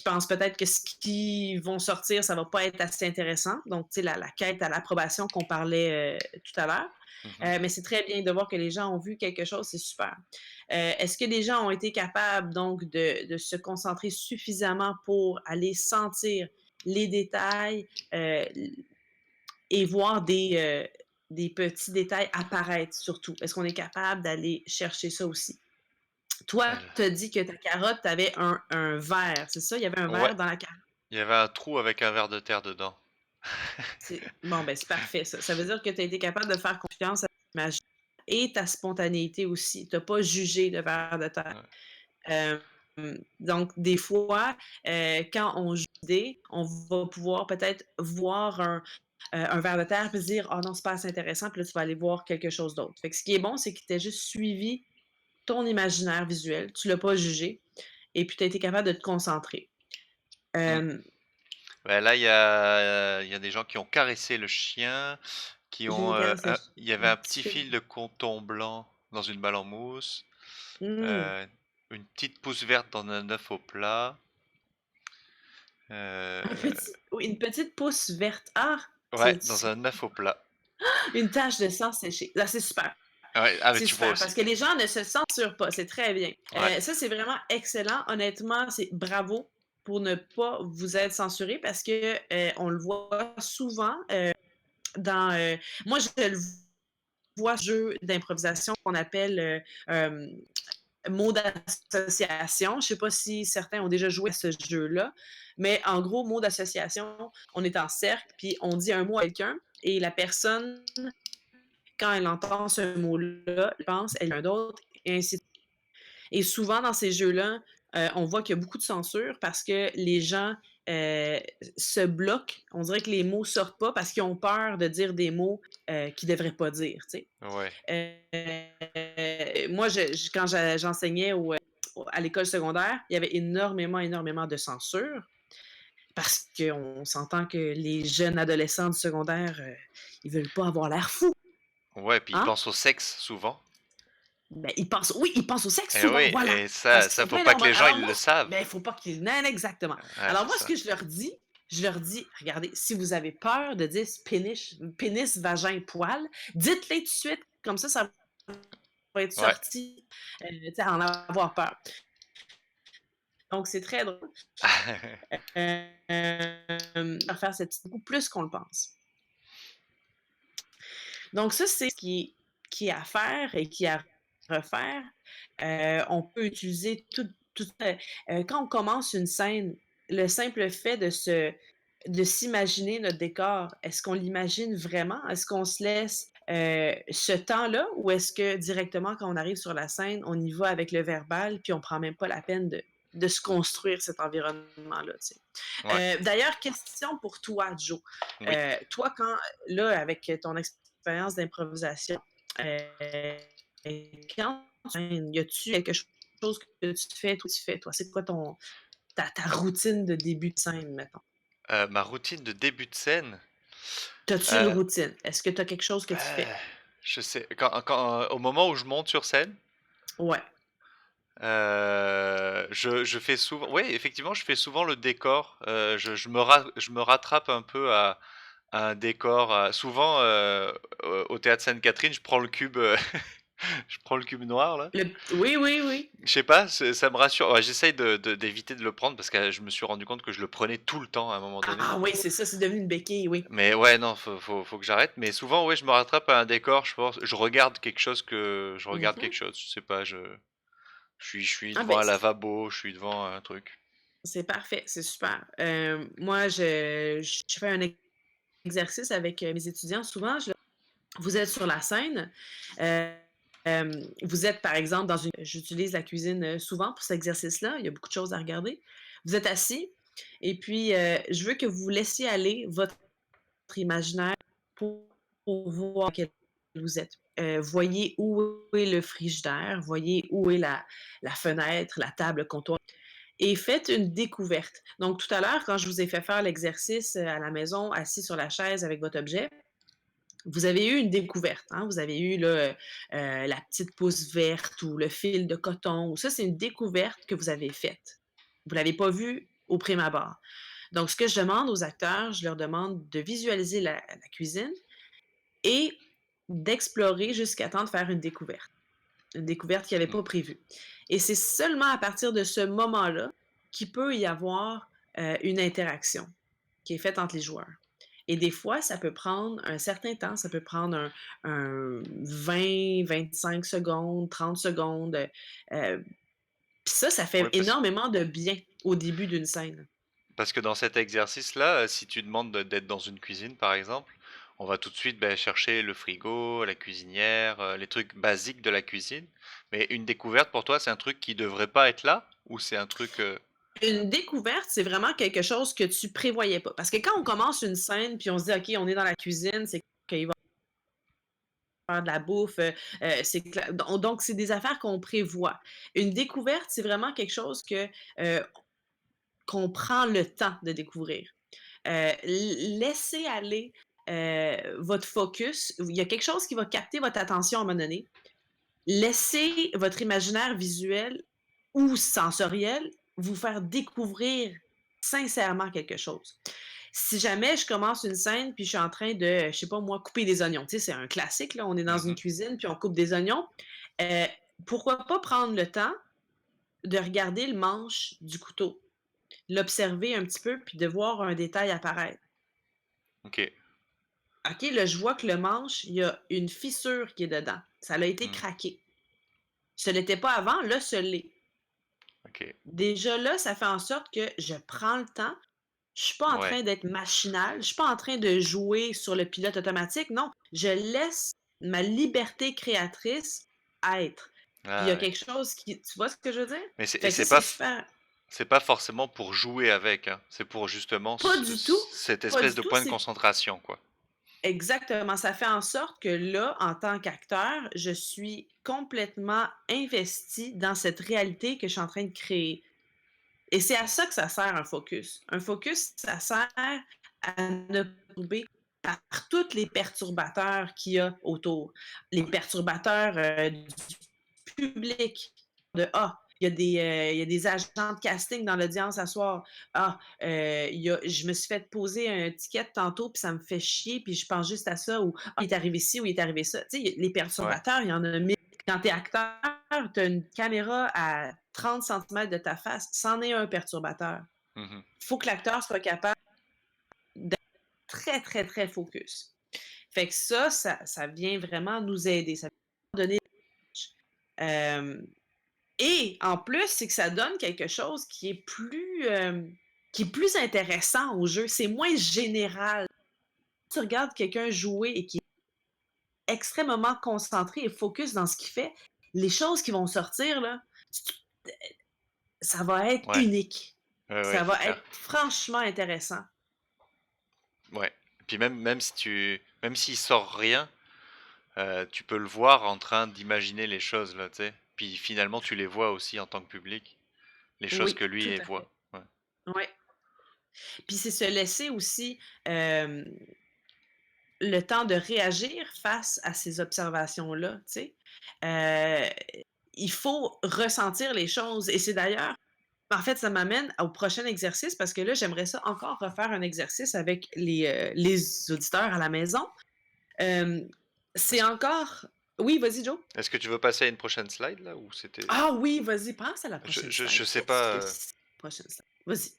pensent peut-être que ce qui vont sortir, ça va pas être assez intéressant. Donc, tu sais, la quête à l'approbation qu'on parlait tout à l'heure. Mhm. Mais c'est très bien de voir que les gens ont vu quelque chose, c'est super. Est-ce que les gens ont été capables donc de se concentrer suffisamment pour aller sentir les détails et voir des petits détails apparaître surtout? Est-ce qu'on est capable d'aller chercher ça aussi? Toi, Euh, tu as dit que ta carotte, tu avais un verre, c'est ça? Il y avait un Ouais, verre dans la carotte? il y avait un trou avec un verre de terre dedans. Bon, ben c'est parfait ça. Ça veut dire que tu as été capable de faire confiance à ta magie et ta spontanéité aussi. Tu n'as pas jugé le verre de terre. Ouais. Euh, donc, des fois, quand on joue des, on va pouvoir peut-être voir un verre de terre et se dire: «Ah non, c'est pas assez intéressant», puis là, tu vas aller voir quelque chose d'autre. Fait que ce qui est bon, c'est que tu as juste suivi ton imaginaire visuel, tu l'as pas jugé et puis tu as été capable de te concentrer. Mm. Hem, Ouais, là, il y a des gens qui ont caressé le chien, j'ai regardé il y avait un un petit petit film. fil de coton blanc dans une balle en mousse, Mmh. euh, une petite pousse verte dans un œuf au plat. euh, Oui, une petite pousse verte. Ah! ouais, dans C'est un œuf au plat. une tache de sang séchée. Là, c'est super. Ouais, ah, mais C'est tu vois super aussi. parce que les gens ne se censurent pas. C'est très bien. Ouais. Ça, c'est vraiment excellent. Honnêtement, c'est bravo pour ne pas vous être censuré parce que on le voit souvent dans. Moi, je le vois jeu d'improvisation qu'on appelle mot d'association. Je ne sais pas si certains ont déjà joué à ce jeu-là, mais en gros, mot d'association, on est en cercle, puis on dit un mot à quelqu'un, et la personne, quand elle entend ce mot-là, elle pense, elle a un autre, et ainsi de suite. Et souvent, dans ces jeux-là, on voit qu'il y a beaucoup de censure parce que les gens se bloquent. On dirait que les mots sortent pas parce qu'ils ont peur de dire des mots qu'ils ne devraient pas dire. Tu sais. Ouais. Moi, quand j'enseignais à l'école secondaire, il y avait énormément, énormément de censure parce qu'on s'entend que les jeunes adolescents du secondaire, ils veulent pas avoir l'air fou. Ouais, puis ils Hein? pensent au sexe souvent. Ben, ils pensent au sexe Eh souvent, oui, voilà. et Parce ça, qu'ils sont faut pleins pas que d'hormones. les gens Alors ils moi, le savent. ben, il faut pas qu'ils... Non, exactement. Ouais, Alors c'est moi, ce ça. que je leur dis, je leur dis: «Regardez, si vous avez peur de dire pénis, vagin, poil, dites-les tout de suite, comme ça va être Ouais. sorti, tu sais, en avoir peur». Donc c'est très drôle, à faire cette beaucoup plus qu'on le pense. Donc ça, c'est ce qui est à faire et qui est à refaire. On peut utiliser quand on commence une scène, le simple fait de s'imaginer notre décor, est-ce qu'on l'imagine vraiment? Est-ce qu'on se laisse, ce temps-là ou est-ce que directement quand on arrive sur la scène, on y va avec le verbal puis on prend même pas la peine de se construire cet environnement-là, tu sais? Ouais. D'ailleurs, question pour toi, Joe. Oui. Toi, là, avec ton expérience d'improvisation, quand y a-tu quelque chose que tu fais, toi? C'est quoi ta routine de début de scène, mettons? Ma routine de début de scène, T'as-tu une heu, routine? Est-ce que tu as quelque chose que tu fais? je sais au moment où je monte sur scène, Ouais. je fais souvent oui, effectivement, je fais souvent le décor, je me rattrape un peu à un décor, souvent, au théâtre Sainte-Catherine, je prends le cube, je prends le cube noir là. Oui, oui, oui. Je sais pas, ça me rassure. Ouais, j'essaye d'éviter de le prendre parce que je me suis rendu compte que je le prenais tout le temps à un moment donné. Ah oui, c'est ça, c'est devenu une béquille, oui. Mais ouais, non, faut que j'arrête. Mais souvent, ouais, je me rattrape à un décor, je pense. Je regarde quelque Mmh. chose. Je sais pas, je suis Ah devant ben, un lavabo, je suis devant un truc. c'est parfait, c'est super. Moi, je fais un exercice avec, mes étudiants. Souvent, vous êtes sur la scène, heu, vous êtes, par exemple, j'utilise la cuisine, souvent pour cet exercice-là, il y a beaucoup de choses à regarder. Vous êtes assis et puis, je veux que vous laissiez aller votre imaginaire pour voir quel vous êtes. Voyez où est le frigidaire, voyez où est la fenêtre, la table, le comptoir et faites une découverte. Donc tout à l'heure, quand je vous ai fait faire l'exercice, à la maison, assis sur la chaise avec votre objet, vous avez eu une découverte, hein. Vous avez eu là, la petite pousse verte ou le fil de coton ou ça, c'est une découverte que vous avez faite. Vous l'avez pas vue au prime abord. Donc ce que je demande aux acteurs, je leur demande de visualiser la cuisine et d'explorer jusqu'à temps de faire une découverte. Une découverte qu'ils n'avaient Mmh. pas prévue. Et c'est seulement à partir de ce moment-là qu'il peut y avoir, une interaction qui est faite entre les joueurs. Et des fois, ça peut prendre un certain temps, ça peut prendre un 20-25 secondes, 30 secondes, puis ça fait Ouais, énormément de bien au début d'une scène. parce que dans cet exercice-là, si tu demandes d'être dans une cuisine, par exemple, on va tout de suite, ben, chercher le frigo, la cuisinière, les trucs basiques de la cuisine. Mais une découverte pour toi, c'est un truc qui devrait pas être là? Ou c'est un truc, Une découverte, c'est vraiment quelque chose que tu prévoyais pas. Parce que quand on commence une scène, puis on se dit: «OK, on est dans la cuisine, c'est qu'il va faire de la bouffe», c'est cla donc c'est des affaires qu'on prévoit. Une découverte, c'est vraiment quelque chose heu, qu'on prend le temps de découvrir. Laissez aller, votre focus. Il y a quelque chose qui va capter votre attention à un moment donné. Laissez votre imaginaire visuel ou sensoriel vous faire découvrir sincèrement quelque chose. Si jamais je commence une scène, puis je suis en train de, je sais pas moi, couper des oignons, tu sais, c'est un classique, là, on est dans une mmh cuisine, puis on coupe des oignons. Heu, Pourquoi pas prendre le temps de regarder le manche du couteau, l'observer un petit peu, puis de voir un détail apparaître. OK. OK, là, je vois que le manche, il y a une fissure qui est dedans. Ça a été Mmh. craqué. Ce l'était pas avant, là, ce l'est. OK. Déjà là, ça fait en sorte que je prends le temps. Je suis pas en Ouais. train d'être machinal, je suis pas en train de jouer sur le pilote automatique, non. Je laisse ma liberté créatrice être. Puis il y Ah a ouais. quelque chose qui tu vois ce que je veux dire? Mais Fait que ça, c'est super. c'est pas forcément pour jouer avec, hein. C'est pour justement Pas du tout, cette pas espèce du de tout, point de c'est concentration, quoi. exactement, ça fait en sorte que là, en tant qu'acteur, je suis complètement investie dans cette réalité que je suis en train de créer. Et c'est à ça que ça sert un focus. Un focus, ça sert à ne pas tomber par tous les perturbateurs qu'il y a autour. Les perturbateurs, du public, de: «Ah, il y a des agents de casting dans l'audience à soir. Ah, je me suis fait poser un ticket tantôt, puis ça me fait chier, puis je pense juste à ça, ou ah, il est arrivé ci, ou il est arrivé ça. Tu sais, les Ouais. perturbateurs, il y en a mille. Quand tu es acteur, tu as une caméra à 30 centimètres de ta face, c'en est un perturbateur. Mmh. Il faut que l'acteur soit capable d'être très, très, très focus. Fait que ça vient vraiment nous aider. Ça vient donner. Euh, et en plus, c'est que ça donne quelque chose qui est plus intéressant au jeu. C'est moins général. Tu regardes quelqu'un jouer et qui est extrêmement concentré et focus dans ce qu'il fait, les choses qui vont sortir, là, ça va être Ouais. unique. Ouais, ouais, Ça c'est va être clair. franchement intéressant. Ouais. Puis même s'il sort rien, tu peux le voir en train d'imaginer les choses là, tu sais? Puis finalement, tu les vois aussi en tant que public, les choses que Oui, lui, tout il à voit. fait. Ouais. Ouais. Puis c'est se laisser aussi euh, le temps de réagir face à ces observations-là, tu sais. Euh, il faut ressentir les choses. Et c'est d'ailleurs, en fait, ça m'amène au prochain exercice parce que là, j'aimerais ça encore refaire un exercice avec les auditeurs à la maison. Euh, c'est Est-ce encore. Oui, vas-y, Joe. est-ce que tu veux passer à une prochaine slide là ou c'était Ah oui, vas-y, passe à la je prochaine je slide. je sais Qu'est-ce pas, que c'est? Prochaine slide. Vas-y.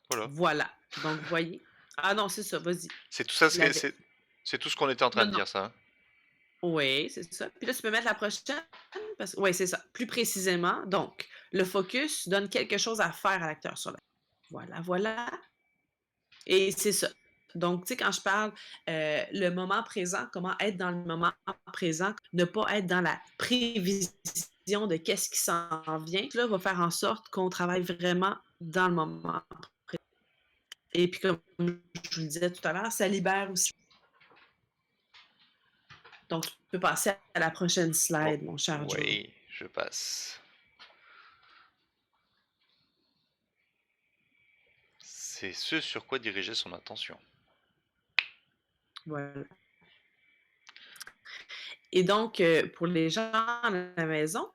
voilà. Voilà. Donc, voyez. Ah non, c'est ça, vas-y. C'est tout ça, Je l'avais. c'est tout ce qu'on était en train Non, de non. dire ça, hein? Oui, c'est ça. Puis là, tu peux mettre la prochaine. Oui, c'est ça. Plus précisément, donc, le focus donne quelque chose à faire à l'acteur sur la. Voilà, voilà. Et c'est ça. Donc, tu sais, quand je parle le moment présent, comment être dans le moment présent, ne pas être dans la prévision de qu'est-ce qui s'en vient, là, va faire en sorte qu'on travaille vraiment dans le moment présent. Et puis, comme je vous le disais tout à l'heure, ça libère aussi. Donc, tu peux passer à la prochaine Oh, slide, mon cher Joe. oui, je passe. C'est ce sur quoi diriger son attention. Voilà. Et donc, pour les gens à la maison,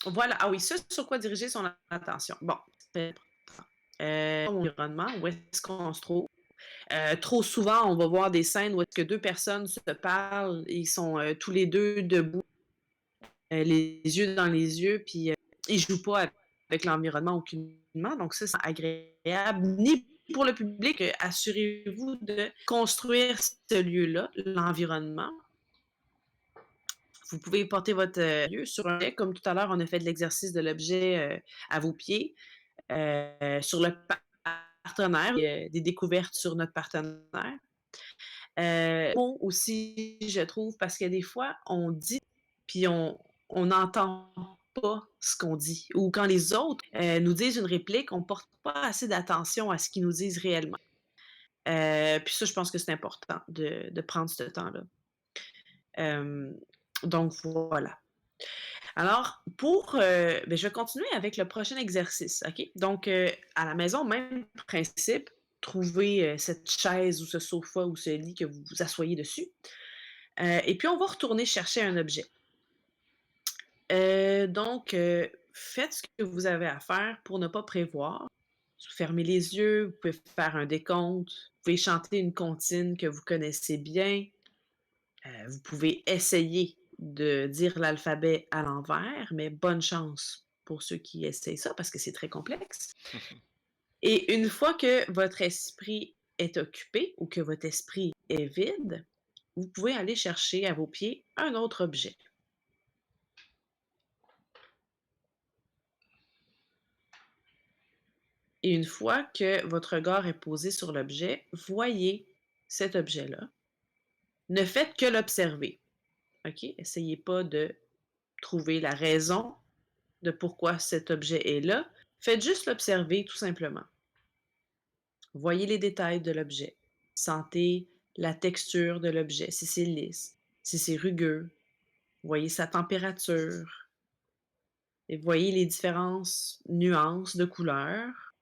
voilà. Ah oui, ça, sur quoi diriger son attention. Bon, c'est important. Environnement, où est-ce qu'on se trouve? Trop souvent, on va voir des scènes où est-ce que deux personnes se parlent, et ils sont tous les deux debout, les yeux dans les yeux, puis ils jouent pas avec l'environnement aucunement. Donc ça, c'est agréable, ni pour le public. Assurez-vous de construire ce lieu-là, l'environnement. Vous pouvez porter votre lieu sur un objet, comme tout à l'heure, on a fait de l'exercice de l'objet à vos pieds, sur le partenaire, des découvertes sur notre partenaire. Bon aussi, je trouve, parce que des fois, on dit, puis on n'entend pas ce qu'on dit. Ou quand les autres nous disent une réplique, on ne porte pas assez d'attention à ce qu'ils nous disent réellement. Puis ça, je pense que c'est important de prendre ce temps-là. Euh, donc voilà. Alors, je vais continuer avec le prochain exercice, OK? Donc, à la maison, même principe, trouvez cette chaise ou ce sofa ou ce lit que vous vous asseyez dessus. Et puis, on va retourner chercher un objet. Donc, faites ce que vous avez à faire pour ne pas prévoir. Vous fermez les yeux, vous pouvez faire un décompte, vous pouvez chanter une comptine que vous connaissez bien. Vous pouvez essayer de dire l'alphabet à l'envers, mais bonne chance pour ceux qui essayent ça parce que c'est très complexe. Et une fois que votre esprit est occupé ou que votre esprit est vide, vous pouvez aller chercher à vos pieds un autre objet. Et une fois que votre regard est posé sur l'objet, voyez cet objet-là. Ne faites que l'observer. OK? Essayez pas de trouver la raison de pourquoi cet objet est là. Faites juste l'observer tout simplement. Voyez les détails de l'objet. Sentez la texture de l'objet, si c'est lisse, si c'est rugueux. Voyez sa température et voyez les différentes nuances de couleurs.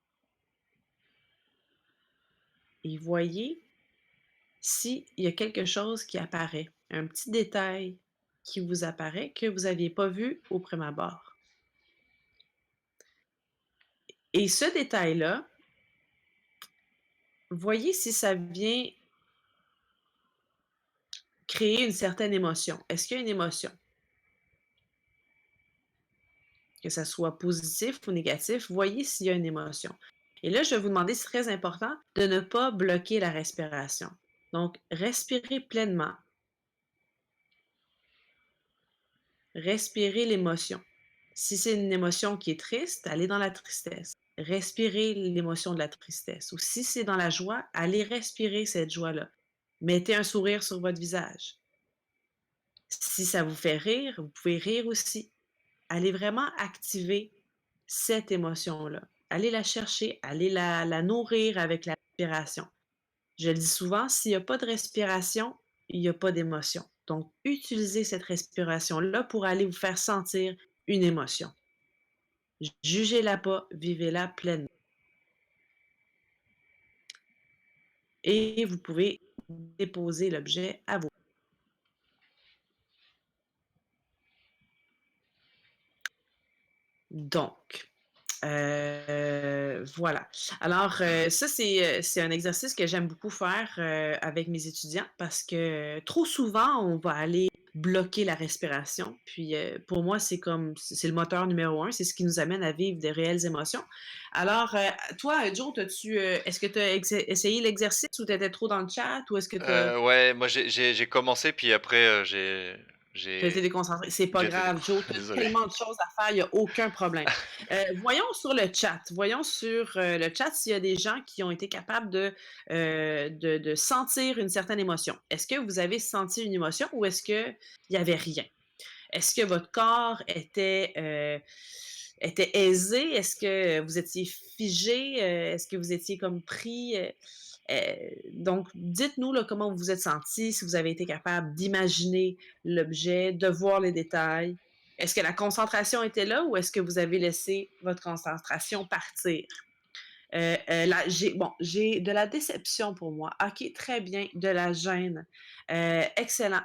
Et voyez s'il y a quelque chose qui apparaît, un petit détail qui vous apparaît que vous n'aviez pas vu au prime abord. Et ce détail-là, voyez si ça vient créer une certaine émotion. Est-ce qu'il y a une émotion? Que ça soit positif ou négatif, voyez s'il y a une émotion. Et là, je vais vous demander, c'est très important, de ne pas bloquer la respiration. Donc, respirez pleinement. Respirez l'émotion. Si c'est une émotion qui est triste, allez dans la tristesse. Respirez l'émotion de la tristesse. Ou si c'est dans la joie, allez respirer cette joie-là. Mettez un sourire sur votre visage. Si ça vous fait rire, vous pouvez rire aussi. Allez vraiment activer cette émotion-là. Allez la chercher, allez la nourrir avec la respiration. Je le dis souvent, s'il n'y a pas de respiration, il n'y a pas d'émotion. Donc, utilisez cette respiration-là pour aller vous faire sentir une émotion. Jugez-la pas, vivez-la pleinement. Et vous pouvez déposer l'objet à vous. Donc, voilà. Alors, ça, c'est un exercice que j'aime beaucoup faire, avec mes étudiants parce que trop souvent, on va aller bloquer la respiration. Puis, pour moi, c'est le moteur numéro un, c'est ce qui nous amène à vivre des réelles émotions. Alors, toi, Joe, est-ce que tu as essayé l'exercice ou tu étais trop dans le chat ou est-ce que Ouais, moi j'ai commencé, puis après, tu as été j'ai déconcentré? C'est pas j'ai été grave, Joe, tu as désolé. tellement de choses à faire, il y a aucun problème. Voyons sur le chat. Voyons sur, le chat s'il y a des gens qui ont été capables de sentir une certaine émotion. Est-ce que vous avez senti une émotion ou est-ce qu'il y avait rien? Est-ce que votre corps était aisé? Est-ce que vous étiez figé? Est-ce que vous étiez comme pris? Donc, dites-nous là, comment vous vous êtes senti, si vous avez été capable d'imaginer l'objet, de voir les détails. Est-ce que la concentration était là ou est-ce que vous avez laissé votre concentration partir? Là, j'ai de la déception pour moi. OK, très bien. De la gêne. Excellent.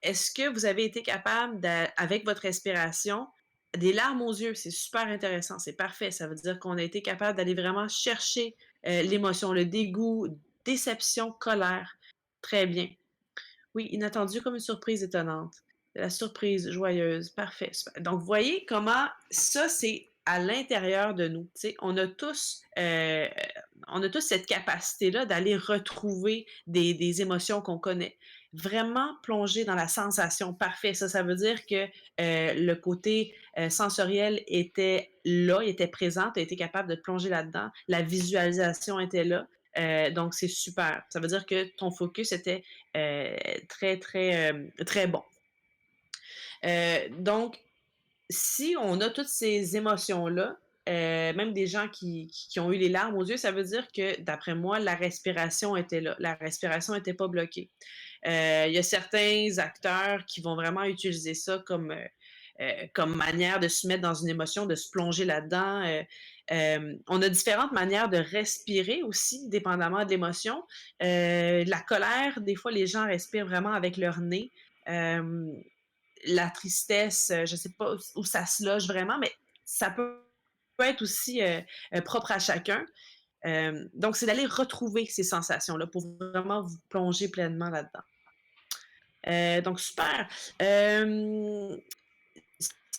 Est-ce que vous avez été capable avec votre respiration, des larmes aux yeux? C'est super intéressant, c'est parfait. Ça veut dire qu'on a été capable d'aller vraiment chercher, l'émotion, le dégoût, déception, colère. Très bien. Oui, inattendu comme une surprise étonnante. La surprise joyeuse, parfait, super. Donc, vous voyez comment ça, c'est à l'intérieur de nous. Tu sais, on a tous cette capacité-là d'aller retrouver des émotions qu'on connaît. Vraiment plonger dans la sensation, parfait. Ça veut dire que le côté sensoriel était là, il était présent, tu as été capable de te plonger là-dedans. La visualisation était là. Donc, c'est super. Ça veut dire que ton focus était très, très, très bon. Donc, si on a toutes ces émotions-là, même des gens qui ont eu les larmes aux yeux, ça veut dire que, d'après moi, la respiration était là. La respiration n'était pas bloquée. Il y a certains acteurs qui vont vraiment utiliser ça comme manière de se mettre dans une émotion, de se plonger là-dedans. On a différentes manières de respirer aussi, dépendamment de l'émotion. La colère, des fois, les gens respirent vraiment avec leur nez. Euh, la tristesse, je ne sais pas où ça se loge vraiment, mais ça peut être aussi propre à chacun. Donc, c'est d'aller retrouver ces sensations-là pour vraiment vous plonger pleinement là-dedans. Donc, super. Euh,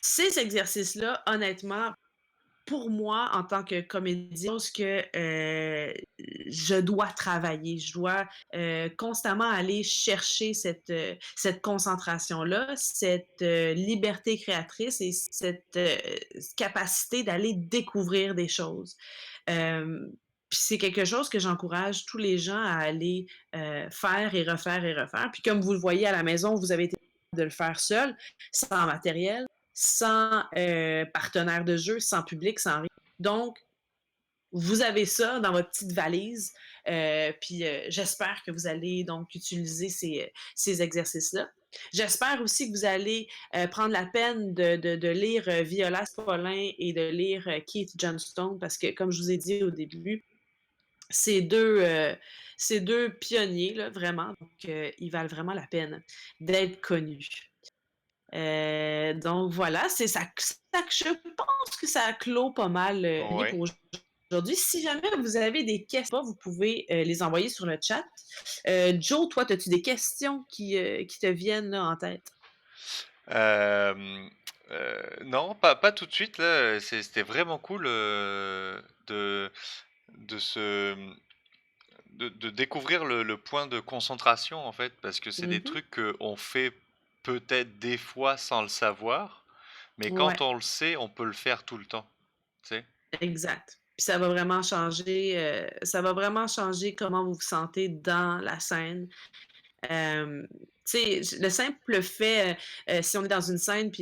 Ces exercices-là, honnêtement, pour moi, en tant que comédienne, ce que je dois travailler, je dois constamment aller chercher cette concentration-là, cette liberté créatrice et cette capacité d'aller découvrir des choses. Euh, Puis c'est quelque chose que j'encourage tous les gens à aller faire et refaire et refaire. Puis comme vous le voyez à la maison, vous avez été capable de le faire seul, sans matériel, sans partenaire de jeu, sans public, sans rien. Donc, vous avez ça dans votre petite valise. Puis j'espère que vous allez donc utiliser ces exercices-là. J'espère aussi que vous allez prendre la peine de lire Viola Spolin et de lire Keith Johnstone parce que, comme je vous ai dit au début, ces ces deux pionniers, là, vraiment, donc ils valent vraiment la peine d'être connus. Donc voilà, c'est ça, je pense que ça clôt pas mal, bien Ouais. pour aujourd'hui. Si jamais vous avez des questions, vous pouvez, les envoyer sur le chat. Joe, toi, as-tu des questions qui te viennent là en tête? Hem, non, pas tout de suite là, c'était vraiment cool, de de se, de découvrir le point de concentration, en fait, parce que c'est des Mmh. trucs qu'on fait peut-être des fois sans le savoir, mais Ouais, quand on le sait, on peut le faire tout le temps, tu sais? exact. Puis ça va vraiment changer comment vous vous sentez dans la scène. Tu sais, le simple fait, si on est dans une scène puis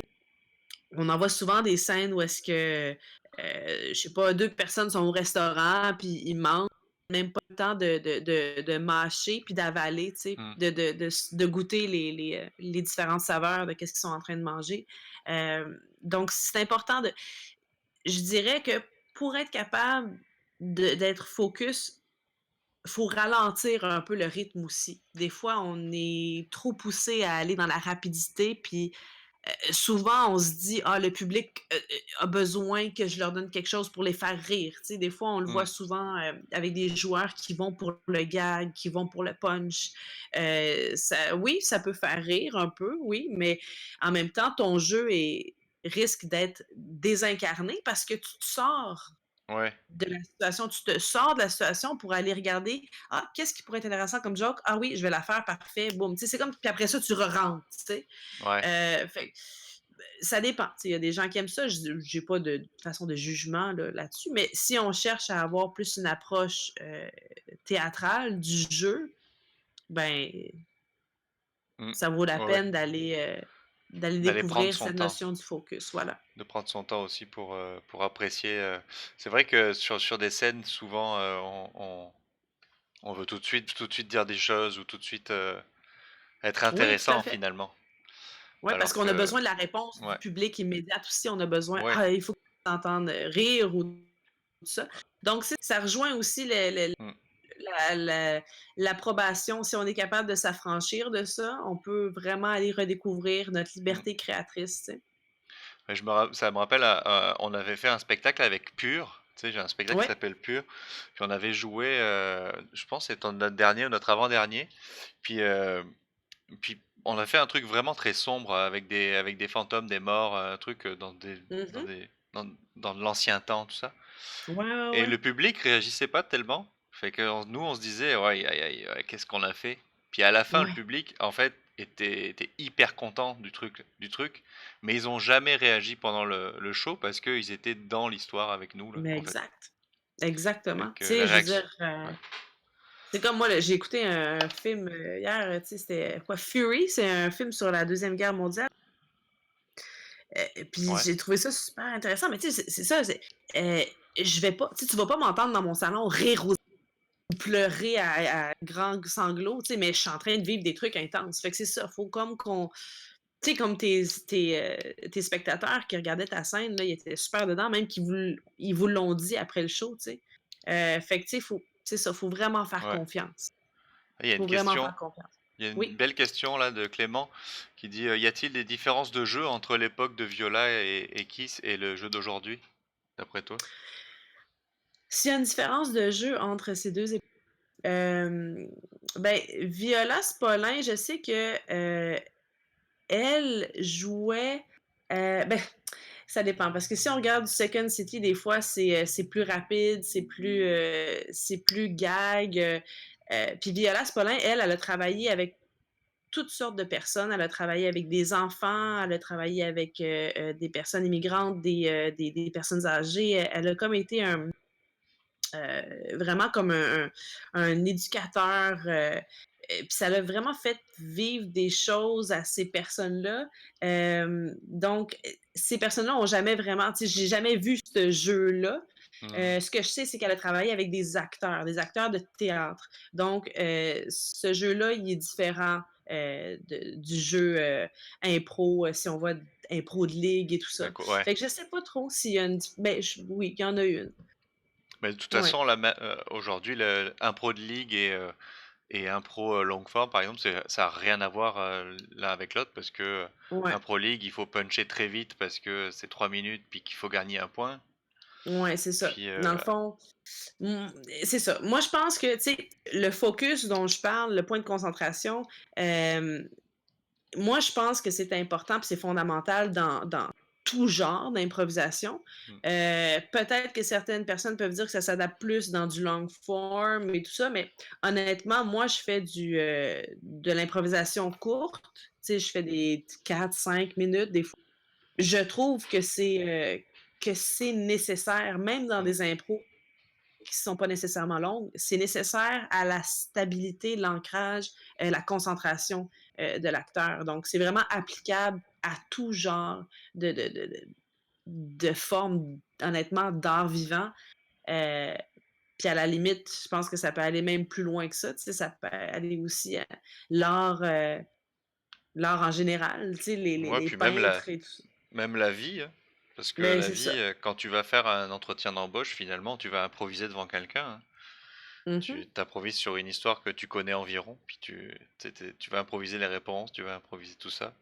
on en voit souvent des scènes où est-ce que, je sais pas, 2 personnes sont au restaurant, puis ils mangent, même pas le temps de mâcher puis d'avaler, tu sais, Mmh. de goûter les différentes saveurs de qu'est-ce qu'ils sont en train de manger. Donc c'est important de je dirais que pour être capable d'être focus, faut ralentir un peu le rythme aussi. Des fois, on est trop poussé à aller dans la rapidité, puis souvent, on se dit: «Ah, le public, a besoin que je leur donne quelque chose pour les faire rire». Tu sais, des fois, on le voit Mmh. souvent, avec des joueurs qui vont pour le gag, qui vont pour le punch. Ça oui, ça peut faire rire un peu, oui, mais en même temps, ton jeu risque d'être désincarné parce que tu te sors Ouais. de la situation, tu te sors de la situation pour aller regarder: «Ah, qu'est-ce qui pourrait être intéressant comme joke? Ah oui, je vais la faire, parfait, boum». Tu sais, c'est comme puis après ça, tu re-rentres, tu sais? Ouais. Fait que, ça dépend. Tu sais, il y a des gens qui aiment ça, j'ai pas de façon de jugement là-dessus, mais si on cherche à avoir plus une approche, théâtrale du jeu, ben, Mmh. ça vaut la Ouais, ouais. peine d'aller D'aller prendre découvrir son cette temps. notion du focus, voilà. De prendre son temps aussi pour apprécier, c'est vrai que sur des scènes souvent, on veut tout de suite dire des choses ou tout de suite, être Oui, tout à intéressant fait. finalement. Ouais, parce Alors qu'on a que besoin de la réponse du ouais, public immédiate aussi. On a besoin: ouais, «Ah, il faut qu'on t'entende rire» ou tout ça. Donc ça rejoint aussi mmh, la la l'approbation. Si on est capable de s'affranchir de ça, on peut vraiment aller redécouvrir notre mmh. liberté créatrice, tu sais. Mais ça me rappelle, on avait fait un spectacle avec Pur, tu sais, j'ai un spectacle qui Ouais. s'appelle Pur, puis on avait joué, je pense que c'était notre dernier ou notre avant-dernier, puis, puis on a fait un truc vraiment très sombre avec des fantômes, des morts, un truc, Mmh. dans de l'ancien temps, tout ça. Ouais, ouais, Et ouais. le public réagissait pas tellement. Fait que nous, on se disait: «Ouais, aïe, aïe, ouais, qu'est-ce qu'on a fait?» Puis à la fin, le Ouais, public, en fait, était hyper content du truc, mais ils ont jamais réagi pendant le show parce qu'ils étaient dans l'histoire avec nous, là, mais en fait. exact. Fait Exactement. Tu que sais, la je veux réaction dire, ouais, c'est comme moi, là, j'ai écouté un film, hier, tu sais, c'était quoi? Fury, c'est un film sur la Deuxième Guerre mondiale. Puis ouais, j'ai trouvé ça super intéressant, mais tu sais, c'est ça, je vais pas tu sais, tu vas pas m'entendre dans mon salon rire ou pleurer à grands sanglots, tu sais, mais je suis en train de vivre des trucs intenses. Fait que c'est ça, faut comme qu'on tu sais, comme tes spectateurs qui regardaient ta scène, là, ils étaient super dedans, même ils vous l'ont dit après le show, tu sais. Fait que tu sais, c'est ça, faut vraiment faire ouais. confiance. Ah, il y a une Faut vraiment question, faire confiance. il y a une Oui. belle question là de Clément qui dit, «Y a-t-il des différences de jeu entre l'époque de Viola et Kiss et le jeu d'aujourd'hui?» D'après toi? S'il y a une différence de jeu entre ces 2 Hem, ben, Viola Spolin, je sais que, elle jouait, ben, ça dépend parce que si on regarde du Second City, des fois, c'est plus rapide, c'est plus gag, puis Viola Spolin, elle a travaillé avec toutes sortes de personnes. Elle a travaillé avec des enfants, elle a travaillé avec, des personnes immigrantes, des personnes âgées. Elle a comme été vraiment comme un éducateur, puis ça l'a vraiment fait vivre des choses à ces personnes-là. Donc, ces personnes-là ont jamais vraiment, tu sais, j'ai jamais vu ce jeu-là. Mmh. Ce que je sais, c'est qu'elle a travaillé avec des acteurs de théâtre. Donc, ce jeu-là, il est différent du jeu impro, si on voit impro de ligue et tout ça. D'accord, ouais. Fait que je sais pas trop s'il y a une. Ben, oui, il y en a une. Mais de toute Ouais. façon, aujourd'hui, le impro de ligue Et impro longue forme, par exemple, ça a rien à voir l'un avec l'autre parce que Ouais. Impro League, il faut puncher très vite parce que c'est 3 minutes puis qu'il faut gagner un point. Ouais, c'est ça. Puis Dans le fond, mmh, c'est ça. Moi, je pense que, tu sais, le focus dont je parle, le point de concentration, hem, moi, je pense que c'est important puis c'est fondamental dans tout genre d'improvisation. mm, Peut-être que certaines personnes peuvent dire que ça s'adapte plus dans du long form et tout ça, mais honnêtement, moi, je fais de l'improvisation courte. Tu sais, je fais des 4-5 minutes des fois. Je trouve que c'est nécessaire, même dans mm. des impros qui sont pas nécessairement longues, c'est nécessaire à la stabilité, l'ancrage, la concentration, de l'acteur. Donc c'est vraiment applicable à tout genre de forme, honnêtement, d'art vivant. Heu, Puis à la limite, je pense que ça peut aller même plus loin que ça, tu sais, ça peut aller aussi à l'art, l'art en général, tu sais, Ouais, les puis même la, peintres et tout ça. même la vie, hein. Parce que Mais la c'est ça. vie, quand tu vas faire un entretien d'embauche, finalement, tu vas improviser devant quelqu'un, hein. Mmh. Tu t'improvises sur une histoire que tu connais environ, puis tu vas improviser les réponses, tu vas improviser tout ça.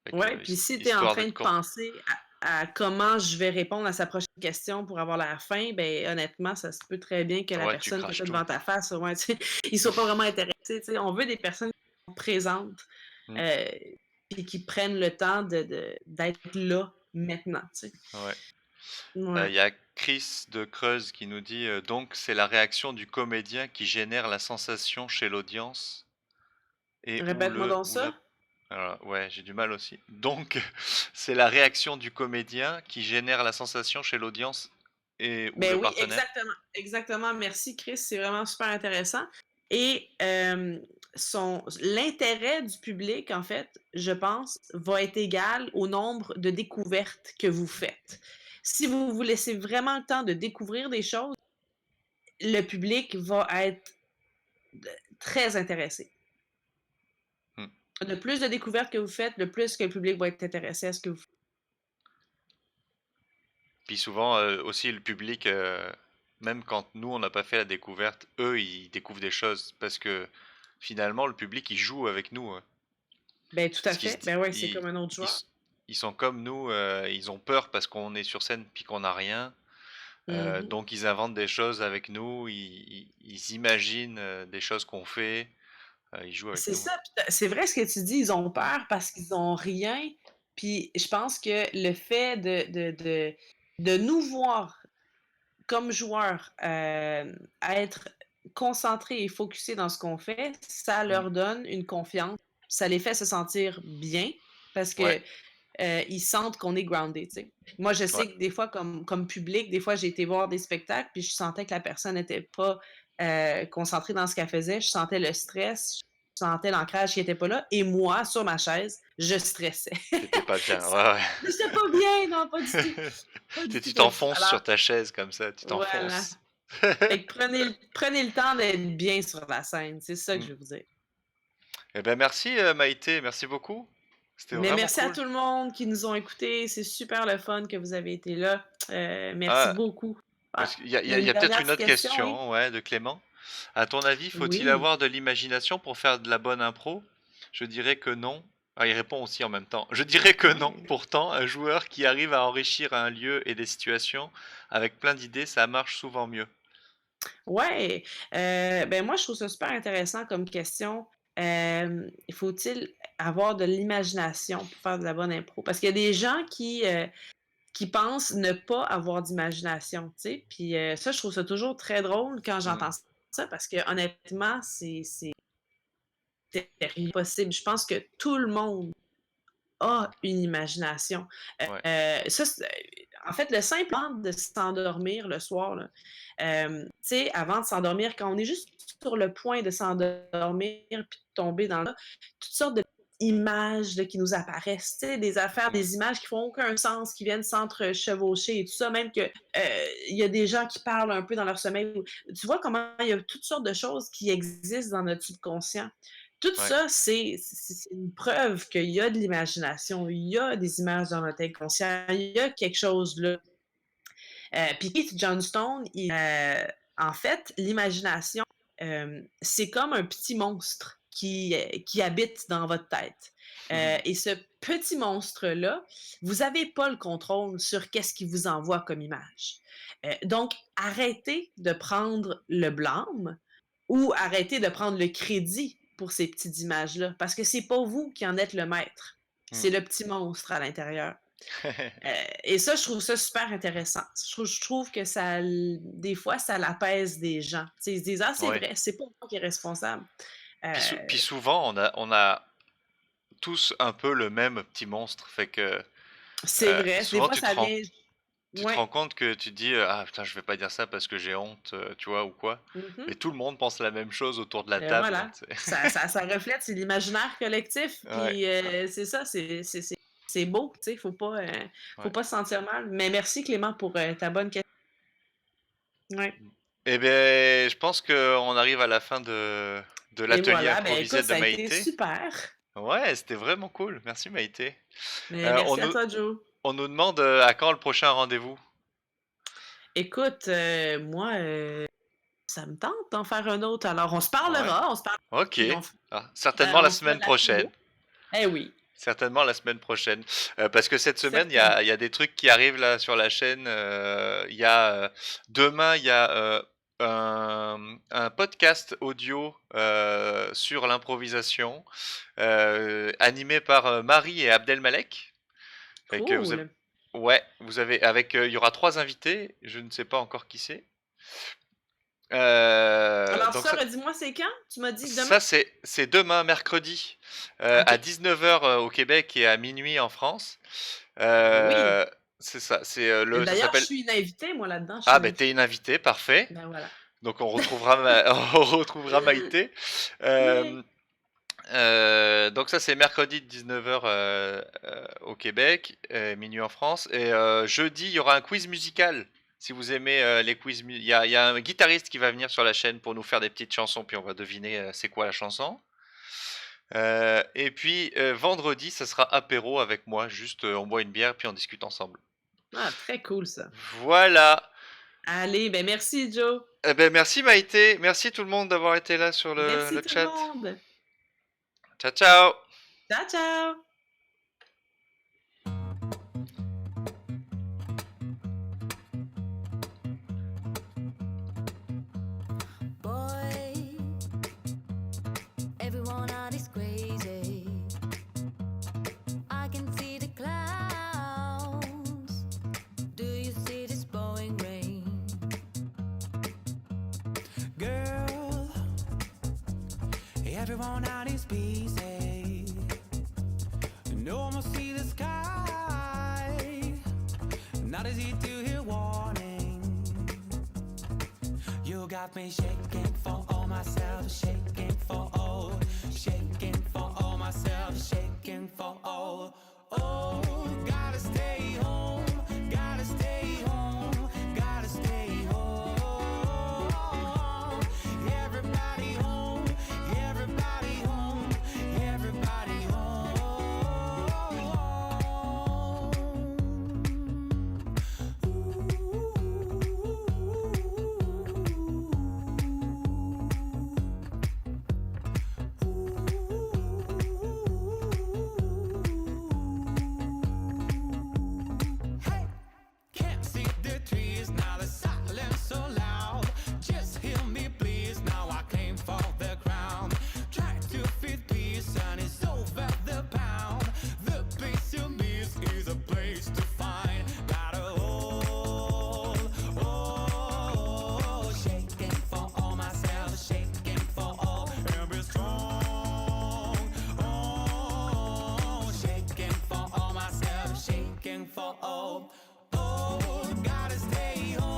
Fait que, Ouais, puis si tu es en histoire train d'être de penser à comment je vais répondre à sa prochaine question pour avoir la fin, ben honnêtement, ça se peut très bien que la ouais, tu personne que tu craches as tout. devant ta face, ouais, tu sais, ils soient pas vraiment intéressés, tu sais. On veut des personnes qui sont présentes, Mm, heu, puis qui prennent le temps d'être là, maintenant, tu sais. ouais. Il Ouais. y a Chris de Creuse qui nous dit donc c'est la réaction du comédien qui génère la sensation chez l'audience et Répète-moi donc ou la ça. alors, ouais, j'ai du mal aussi. Donc c'est la réaction du comédien qui génère la sensation chez l'audience et ou Ben le oui, partenaire. exactement, exactement. Merci Chris, c'est vraiment super intéressant et son l'intérêt du public, en fait, je pense, va être égal au nombre de découvertes que vous faites. Si vous vous laissez vraiment le temps de découvrir des choses, le public va être très intéressé. Mm. Le plus de découvertes que vous faites, le plus que le public va être intéressé à ce que vous faites. Puis souvent aussi le public, même quand nous on n'a pas fait la découverte, eux ils découvrent des choses parce que finalement le public il joue avec nous, hein. Ben tout à Parce qu'ils se fait. di- Ben ouais, c'est comme un autre ils joueur. s- ils sont comme nous, ils ont peur parce qu'on est sur scène puis qu'on n'a rien. Mmh. Donc ils inventent des choses avec nous, ils imaginent des choses qu'on fait, ils jouent avec C'est nous. ça, puis c'est vrai ce que tu dis, ils ont Mm. peur parce qu'ils ont rien, puis je pense que le fait de nous voir comme joueurs, être concentrés et focusés dans ce qu'on fait, ça Mm. leur donne une confiance, ça les fait se sentir bien parce Ouais, que, ils sentent qu'on est groundé, tu sais. Moi, je ouais. sais que des fois comme public, des fois, j'ai été voir des spectacles, puis je sentais que la personne n'était pas, concentrée dans ce qu'elle faisait. Je sentais le stress, je sentais l'ancrage qui était pas là et moi, sur ma chaise, je stressais. T'étais pas bien, Ça ouais, j'étais pas bien, non, pas du tout. ouais. Pas du tout, Tu pas du tout. t'enfonces Alors sur ta chaise comme ça, tu voilà. t'enfonces. Fait que prenez le temps d'être bien sur la scène, c'est ça que Mm. je veux vous dire. Eh ben merci Maïté, merci beaucoup. C'était Mais vraiment merci à cool. tout le monde qui nous ont écoutés. C'est super le fun que vous avez été là. Merci Ah, beaucoup. Ah, parce qu'il y a, il il y y a- a il y une a peut-être dernière une petite autre question, oui? question, ouais, de Clément. À ton avis, faut-il Oui. avoir de l'imagination pour faire de la bonne impro? Je dirais que non. Ah, il répond aussi en même temps. Je dirais que non. Ouais. Pourtant, un joueur qui arrive à enrichir un lieu et des situations avec plein d'idées, ça marche souvent mieux. Ouais, ben, moi, je trouve ça super intéressant comme question. Faut-il avoir de l'imagination pour faire de la bonne impro? Parce qu'il y a des gens qui pensent ne pas avoir d'imagination, tu sais? Puis, ça, je trouve ça toujours très drôle quand Hmm. j'entends ça parce que honnêtement, c'est possible. Je pense que tout le monde a une imagination. Ouais. Ça, en fait, le simple acte de s'endormir le soir, là, tu sais, avant de s'endormir, quand on est juste sur le point de s'endormir puis de tomber dans le toutes sortes d'images là, qui nous apparaissent, tu sais, des affaires, Hmm. des images qui font aucun sens, qui viennent s'entrechevaucher et tout ça, même que, il y a des gens qui parlent un peu dans leur sommeil. Tu vois comment il y a toutes sortes de choses qui existent dans notre subconscient. Tout Ouais. ça, c'est une preuve qu'il y a de l'imagination, il y a des images dans notre inconscient, il y a quelque chose là. Puis Keith Johnstone, en fait, l'imagination, c'est comme un petit monstre qui habite dans votre tête. Et ce petit monstre-là, vous n'avez pas le contrôle sur qu'est-ce qu'il vous envoie comme image. Donc, arrêtez de prendre le blâme ou arrêtez de prendre le crédit pour ces petites images-là, parce que c'est pas vous qui en êtes le maître. C'est Mm. le petit monstre à l'intérieur. Et ça, je trouve ça super intéressant. Je trouve que des fois, ça l'apaise des gens. Tu sais, ils se disent: «Ah, c'est Ouais. vrai, c'est pas moi qui est responsable». Euh, Puis souvent, on a tous un peu le même petit monstre. Fait que c'est vrai. Des souvent, fois, ça vient. tu te Ouais. rends compte que tu te dis ah putain, je vais pas dire ça parce que j'ai honte, tu vois, ou quoi. Mhm. Mais tout le monde pense la même chose autour de la Et table. voilà. Tu sais. Ça reflète, c'est l'imaginaire collectif. Ouais, Puis c'est ça, c'est beau. Tu sais, faut ouais. pas se sentir mal. Mais merci, Clément, pour ta bonne question. Ouais. Eh ben, je pense qu'on arrive à la fin de Et l'atelier voilà. Ben improvisé écoute, de ça a été Maïté. super. Ouais, c'était vraiment cool. Merci Maïté. Mais Euh, on merci à nous, toi, Joe. on nous demande à quand le prochain rendez-vous. Écoute, moi, ça me tente d'en faire un autre. Alors, Ouais. on se parlera, Ok. puis Certainement la on fera semaine de l'apéro. prochaine. Eh oui, Certainement la semaine prochaine. Parce que cette semaine, certainement. il y a des trucs qui arrivent là sur la chaîne. Demain, il y a un podcast audio sur l'improvisation animé par Marie et Abdelmalek. Fait que Cool. ouais, vous avez il y aura 3 invités. Je ne sais pas encore qui c'est. Alors Donc ça, redis-moi, c'est quand? Tu m'as dit demain? ça, c'est demain, mercredi, OK. à 19h au Québec et à minuit en France. Ben oui. C'est ça, ça D'ailleurs, je s'appelle. suis une invitée, moi, là-dedans. Je suis Ah, une ben t'es invitée. une invitée, parfait. Ben voilà. Donc on retrouvera, on retrouvera Maïté. Yay! Euh, donc ça, c'est mercredi de 19h au Québec, minuit en France. Et jeudi, il y aura un quiz musical. Si vous aimez les quiz, il y a un guitariste qui va venir sur la chaîne pour nous faire des petites chansons, puis on va deviner c'est quoi la chanson. Et puis vendredi, ça sera apéro avec moi, juste on boit une bière puis on discute ensemble. Ah, très cool, ça. Voilà. Allez, ben merci, Joe. Eh ben, merci Maïté, merci tout le monde d'avoir été là sur Merci le tout le chat. monde. Ciao ciao. Ciao, ciao. Boy, everyone out is crazy. I can see the clouds. Do you see this blowing rain? Girl, everyone out is busy. No more see the sky. Not easy to hear warning. You got me shaking for all myself, shaking for all, shaking for all myself, shaking for all. Oh, gotta stay home, gotta stay home, gotta stay home. Everybody home, everybody home, everybody Hey, can't see the trees now, the silence so loud. Just hear me, please. Now I came for the crown. Try to feed peace, and it's over the pound. The place you miss is a place to find. Gotta hold, oh, shaking for all myself, shaking for all, and be strong. Oh, shaking for all myself, shaking for all. Oh, gotta stay home.